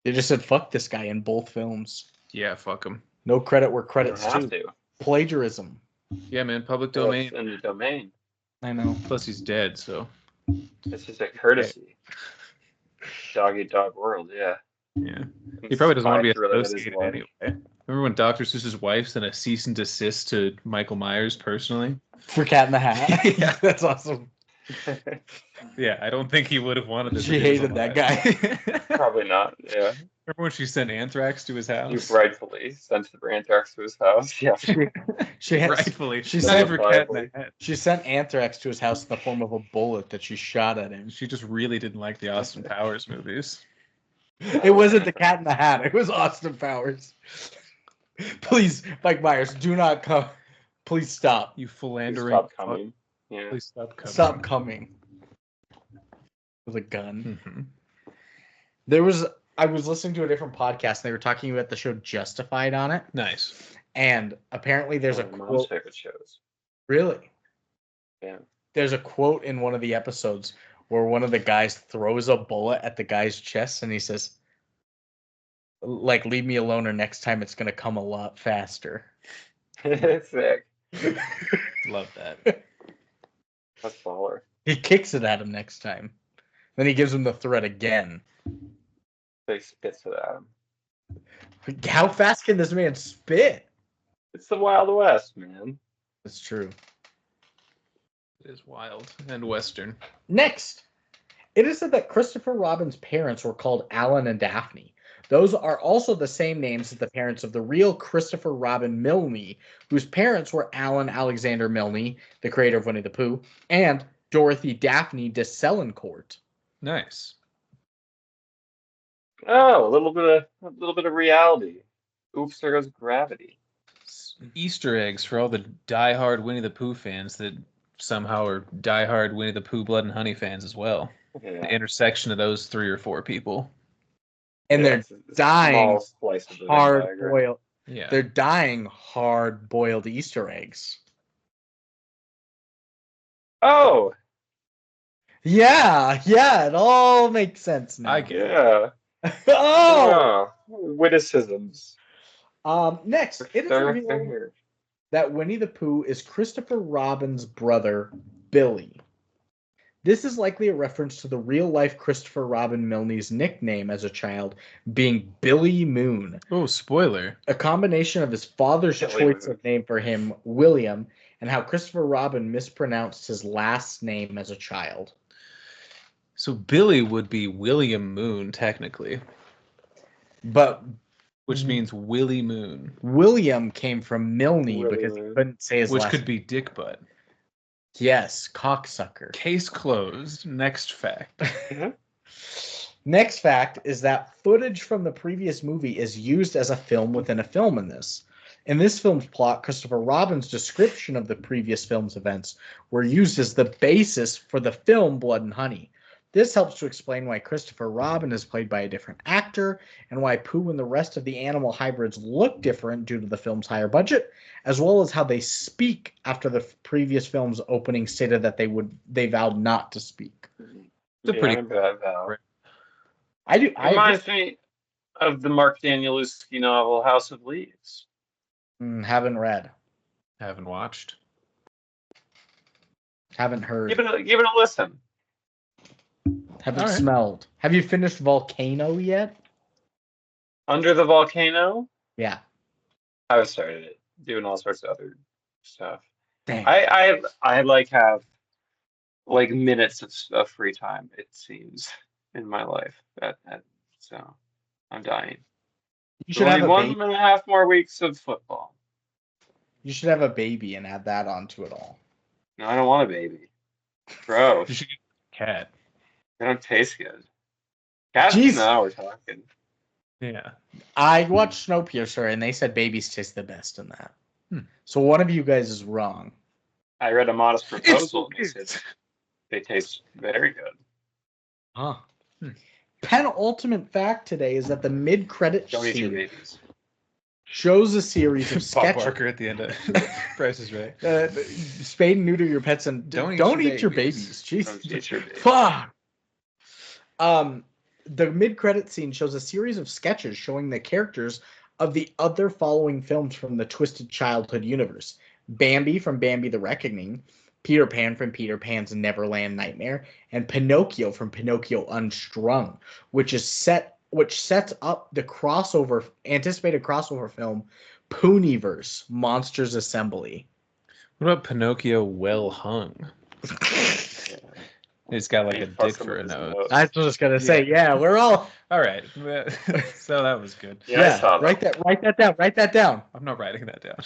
They just said, fuck this guy in both films. Yeah, fuck him. No credit where You credit's don't have due. to. Plagiarism. Yeah, man. Public domain. It's in the domain. I know. Plus, he's dead, so. It's just a courtesy. Dog eat dog world, yeah. Yeah. He probably doesn't want to be Thriller that is associated life. anyway. Remember when Dr. Seuss's wife sent a cease and desist to Michael Myers personally? For Cat in the Hat. Yeah. That's awesome. Yeah, I don't think he would have wanted this. She if he was hated that alive. guy. Probably not, yeah. Remember when she sent anthrax to his You house? rightfully sent the anthrax to his house. Yeah. She has, Rightfully. she Not said- even Cat in the Hat. She sent anthrax to his house in the form of a bullet that she shot at him. She just really didn't like the Austin Powers movies. It wasn't the Cat in the Hat. It was Austin Powers. Please, Mike Myers, do not come. Please stop. You Please philandering. stop coming. Yeah. Please stop coming. Stop coming. With a gun. Mhm. I was listening to a different podcast and they were talking about the show Justified on it. Nice. And apparently there's a One of my mom's quote. favorite shows. Really? Yeah. There's a quote in one of the episodes where one of the guys throws a bullet at the guy's chest and he says, like, leave me alone or next time it's going to come a lot faster. Sick. Love that. That's baller. He kicks it at him next time. Then he gives him the threat again. They spits it at him. How fast can this man spit? It's the Wild West, man. That's true. It is wild and Western. Next, it is said that Christopher Robin's parents were called Alan and Daphne. Those are also the same names as the parents of the real Christopher Robin Milne, whose parents were Alan Alexander Milne, the creator of Winnie the Pooh, and Dorothy Daphne de Selencourt. Nice. Oh, a little bit of reality. Oops, there goes gravity. Easter eggs for all the diehard Winnie the Pooh fans that somehow are diehard Winnie the Pooh Blood and Honey fans as well. The Yeah. intersection of those 3 or 4 people. And Yeah, they're it's a dying small slice of the Venn hard diagram. boiled. Yeah. They're dying hard boiled Easter eggs. Oh, Yeah, it all makes sense now. I get it. yeah. Oh, Witticisms. Next, it is They're revealed here. that Winnie the Pooh is Christopher Robin's brother, Billy. This is likely a reference to the real-life Christopher Robin Milne's nickname as a child being Billy Moon, Oh, spoiler. a combination of his father's Billy choice Moon. of name for him, William, and how Christopher Robin mispronounced his last name as a child. So Billy would be William Moon, technically, But which means Willie Moon, William came from Milne Willie because he Moon. couldn't say his which last could name. be Dick Butt. Yes, cocksucker. Case closed. Next fact. Next fact is that footage from the previous movie is used as a film within a film in this. In this film's plot, Christopher Robin's description of the previous film's events were used as the basis for the film Blood and Honey. This helps to explain why Christopher Robin is played by a different actor and why Pooh and the rest of the animal hybrids look different due to the film's higher budget, as well as how they speak after the previous film's opening stated that they vowed not to speak. It's a pretty- I remember that vow. I do. It reminds me of the Mark Danielewski novel House of Leaves. Haven't read. Haven't watched. Haven't heard. Give it a listen. Haven't All right. smelled. Have you finished Volcano yet? Under the Volcano, Yeah. I have started it, doing all sorts of other stuff. Dang. I like have like minutes of free time, it seems, in my life. So I'm dying. You should have Only a one baby. and a half more weeks of football. You should have a baby and add that onto it all. No, I don't want a baby. Gross. You should get a cat. They don't taste good. Cats? Jeez. Now we're talking. Yeah. I watched Snowpiercer and they said babies taste the best in that. So one of you guys is wrong. I read A Modest Proposal and they said they taste very good. Huh. Penultimate fact today is that the mid-credit Don't eat your scene babies. shows a series of Bob sketches. Barker at the end of Price is Right. Spade and neuter your pets and Don't don't eat eat your your babies. babies. Don't Jeez. eat your babies. Fuck. The mid-credit scene shows a series of sketches showing the characters of the other following films from the Twisted Childhood universe: Bambi from Bambi the Reckoning, Peter Pan from Peter Pan's Neverland Nightmare, and Pinocchio from Pinocchio Unstrung, which sets up the anticipated crossover film Poohniverse, Monsters Assembly. What about Pinocchio Well Hung? He's got like He a fucks dick him for with a his nose. nose. I was just gonna say, yeah, we're all All right. So that was good. Yeah, I saw that. write that down. I'm not writing that down.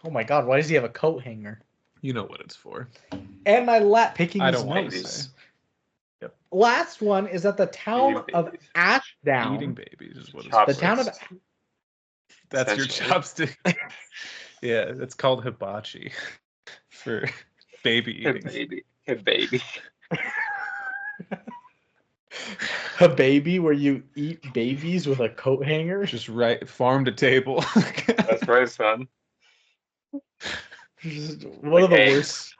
Oh my god, why does he have a coat hanger? You know what it's for. And my lap picking I his don't want to nose. say. Yep. Last one is that the town Eating of babies. Ashdown. Eating babies is what it's Chopsticks. The town of That's your essentially. chopstick. Yeah, it's called hibachi for baby Hey, eating. baby. Hey, baby. a baby where you eat babies with a coat hanger. Just right farm to table. That's right, son. One of the eggs. worst.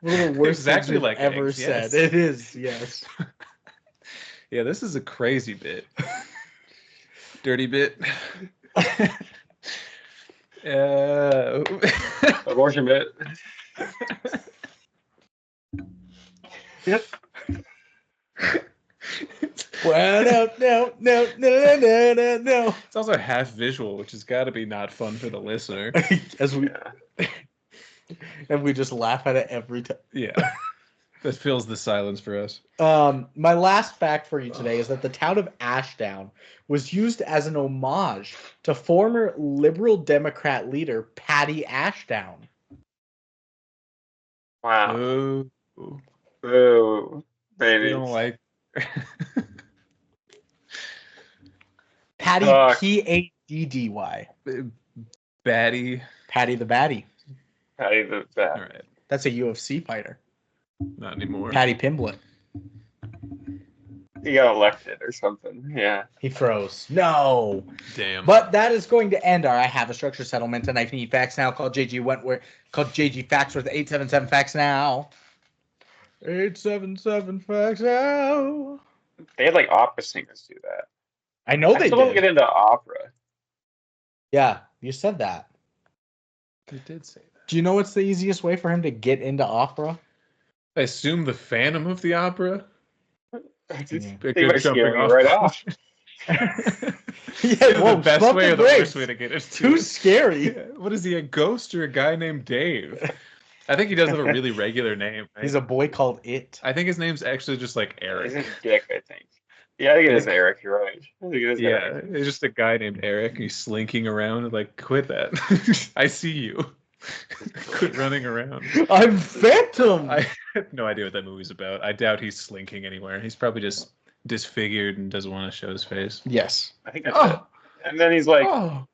One of the worst Exactly things like we've ever eggs, said. yes. It is, yes. Yeah, this is a crazy bit. Dirty bit. Abortion bit. Yep. Well, no. It's also half visual, which has got to be not fun for the listener. As we Yeah. and we just laugh at it every time. Yeah. That fills the silence for us. My last fact for you today is that the town of Ashdown was used as an homage to former Liberal Democrat leader Patty Ashdown. Wow. Ooh. Boo. We Baby. don't like. Patty, Fuck. Paddy. Batty. Patty the Batty. Patty the Bat. All right. That's a UFC fighter. Not anymore. Patty Pimblett. He got elected or something. Yeah. He froze. No. Damn. But that is going to end our I Have a Structure Settlement and I Need Facts Now called JG Wentworth, called JG Facts with 877 Facts Now. 877 Facts Now. They had like opera singers do that. I know I they still don't did. get into opera. Yeah, you said that. You did say that. Do you know what's the easiest way for him to get into opera? I assume the Phantom of the Opera. Just, A they good were jumping scaring me off. right off. Yeah, whoa, The best smoke way the or the break. worst way to get it? Too scary. What is he, a ghost or a guy named Dave? I think he does have a really regular name. Right? He's a boy called It. I think his name's actually just like It's Eric. his dick, I think. Yeah, I think it is Eric. You're right. I think it is Yeah, Eric. it's just a guy named Eric. He's slinking around. Like, quit that. I see you. Quit running around. I'm Phantom. I have no idea what that movie's about. I doubt he's slinking anywhere. He's probably just disfigured and doesn't want to show his face. Yes. I think that's it. And then he's like Oh,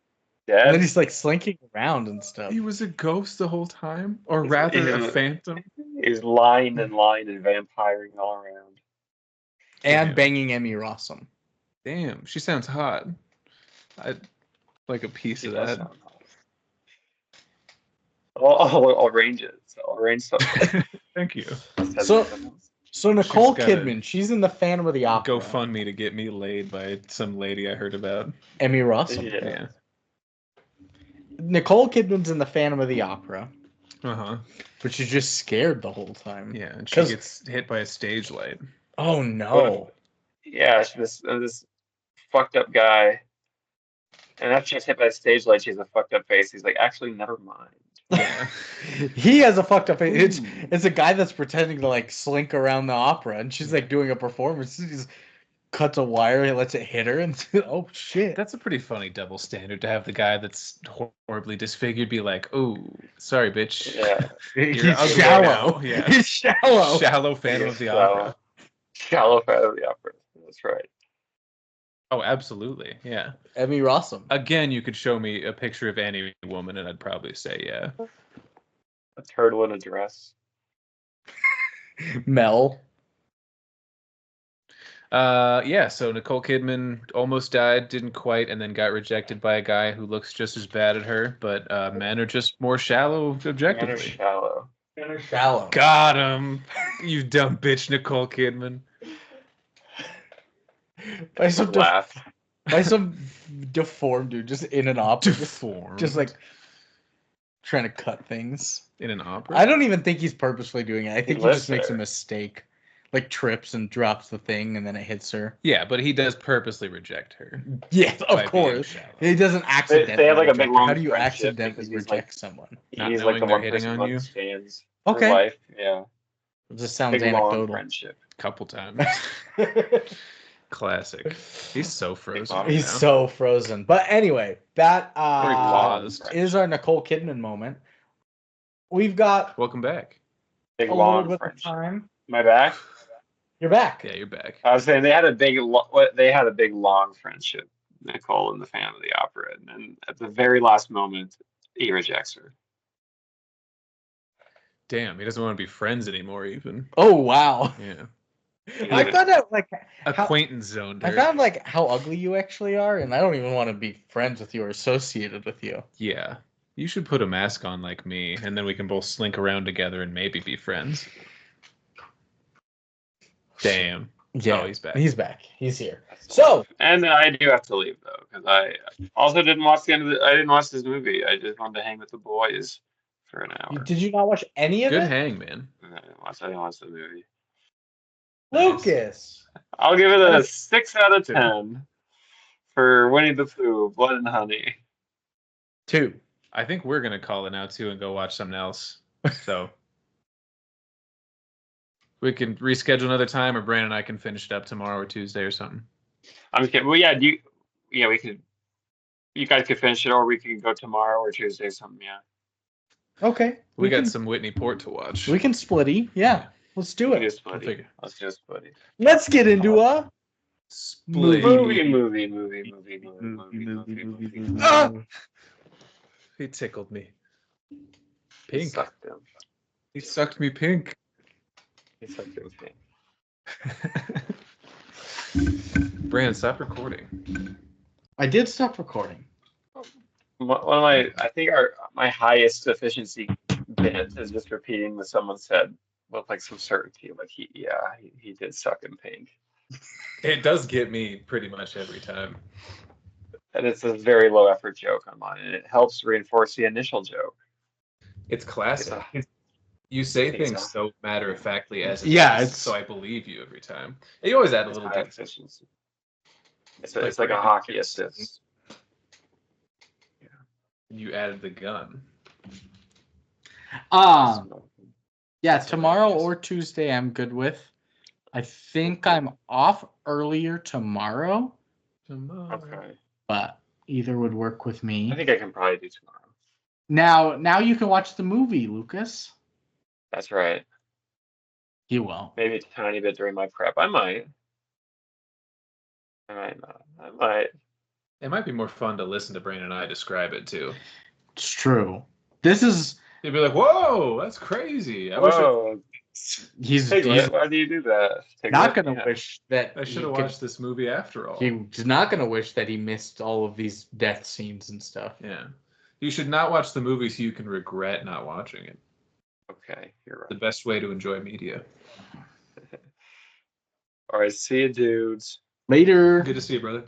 dead. And then he's like slinking around and stuff. he was a ghost the whole time? Or He's- rather, a he's- phantom? He's lying and vampiring all around. And Damn. banging Emmy Rossum. Damn, she sounds hot. I'd like a piece It of does that. sound hot. I'll arrange it. So I'll arrange something. Thank you. So Nicole She's got a- Kidman, she's in the Phantom of the Opera. GoFundMe to get me laid by some lady I heard about. Emmy Rossum. Yeah. Yeah. Nicole Kidman's in the Phantom of the Opera, Uh-huh. but she's just scared the whole time. Yeah, and she 'Cause- gets hit by a stage light. Oh no. Yeah, this fucked up guy. And after she's hit by a stage light, she has a fucked up face. He's like, actually, never mind. Yeah. He has a fucked up. It's Ooh. it's a guy that's pretending to like slink around the opera, and she's like doing a performance. He just cuts a wire, he lets it hit her, and oh shit. That's a pretty funny double standard to have the guy that's horribly disfigured be like, "Oh, sorry, bitch." Yeah. He's You're ugly shallow. now, yeah. He's shallow. Shallow Phantom of the Opera. Shallow fan of the opera. That's right. Oh, absolutely. Yeah. Emmy Rossum. Again, you could show me a picture of any woman and I'd probably say yeah. A turtle in a dress. Mel. Yeah, so Nicole Kidman almost died, didn't quite, and then got rejected by a guy who looks just as bad at her, but men are just more shallow Men are objectively. shallow. Shallow. Got him. You dumb bitch, Nicole Kidman. By some Laugh. by some deformed dude just in an opera. Deformed. Just like trying to cut things. in an opera. I don't even think he's purposefully doing it. I think he lives just makes a there. mistake. Like trips and drops the thing and then it hits her. Yeah, but he does purposely reject her. Yes, by of being course. shallow. He doesn't accidentally. have, like, a reject big, her. long How do you friendship accidentally because he's, reject like- someone? Not He's knowing like the they're one hitting person on who you? understands Okay. her life. Yeah. It just sounds Big long anecdotal. friendship. Couple times. Classic. He's so frozen. Big He's now. so frozen. But anyway, that Very paused. is our Nicole Kidman moment. We've got Welcome back. Big a little long bit of friendship. time. Am I back? You're back. Yeah, you're back. I was saying they had a big long friendship. Nicole and the Phantom of the Opera, and then at the very last moment, he rejects her. Damn, he doesn't want to be friends anymore. Even. Oh wow. Yeah. I found out like Acquaintance zoned I her. found like how ugly you actually are, and I don't even want to be friends with you or associated with you. Yeah. You should put a mask on like me, and then we can both slink around together and maybe be friends. Damn. Yeah, Oh, he's back. He's back. He's here. So And I do have to leave though, because I also didn't watch the end of I didn't watch this movie. I just wanted to hang with the boys for an hour. did you not watch any of Good it? hang, man. I didn't watch the movie. Lucas. I'll give it a 6 out of 10 for Winnie the Pooh, Blood and Honey. 2. I think we're gonna call it now too and go watch something else. So we can reschedule another time, or Brandon and I can finish it up tomorrow or Tuesday or something. I'm just kidding. Well, yeah, we could. You guys could finish it, or we can go tomorrow or Tuesday or something. Yeah, Okay. We got can, some Whitney Port to watch. We can splitty. Yeah. Let's do we can do it. Splitty. figure. Let's do Splitty. Let's get into Split. Movie. Ah! He tickled me. He Pink. sucked him. He sucked me pink. He sucked him pink. Brandon, stop recording. I did stop recording. One of I think my highest efficiency bit is just repeating what someone said with like some certainty. Like he did suck him pink. It does get me pretty much every time. And it's a very low effort joke on mine, and it helps reinforce the initial joke. It's classic. You say things so matter of factly as it is, so I believe you every time. And you always add a little bit of efficiency. It's like a hockey assist. Yeah. You added the gun. Yeah, tomorrow or Tuesday I'm good with. I think I'm off earlier tomorrow. Okay. But either would work with me. I think I can probably do tomorrow. Now you can watch the movie, Lucas. That's right. You will. Maybe a tiny bit during my prep. I might. I might not. I might. It might be more fun to listen to Brandon and I describe it too. It's true. This is. You'd be like, "Whoa, that's crazy!" Whoa. He's why do you do that? Not gonna wish that I should have watched this movie after all. He's not gonna wish that he missed all of these death scenes and stuff. Yeah, you should not watch the movie so you can regret not watching it. Okay, you're right. The best way to enjoy media. All right, see you, dudes. Later. Good to see you, brother.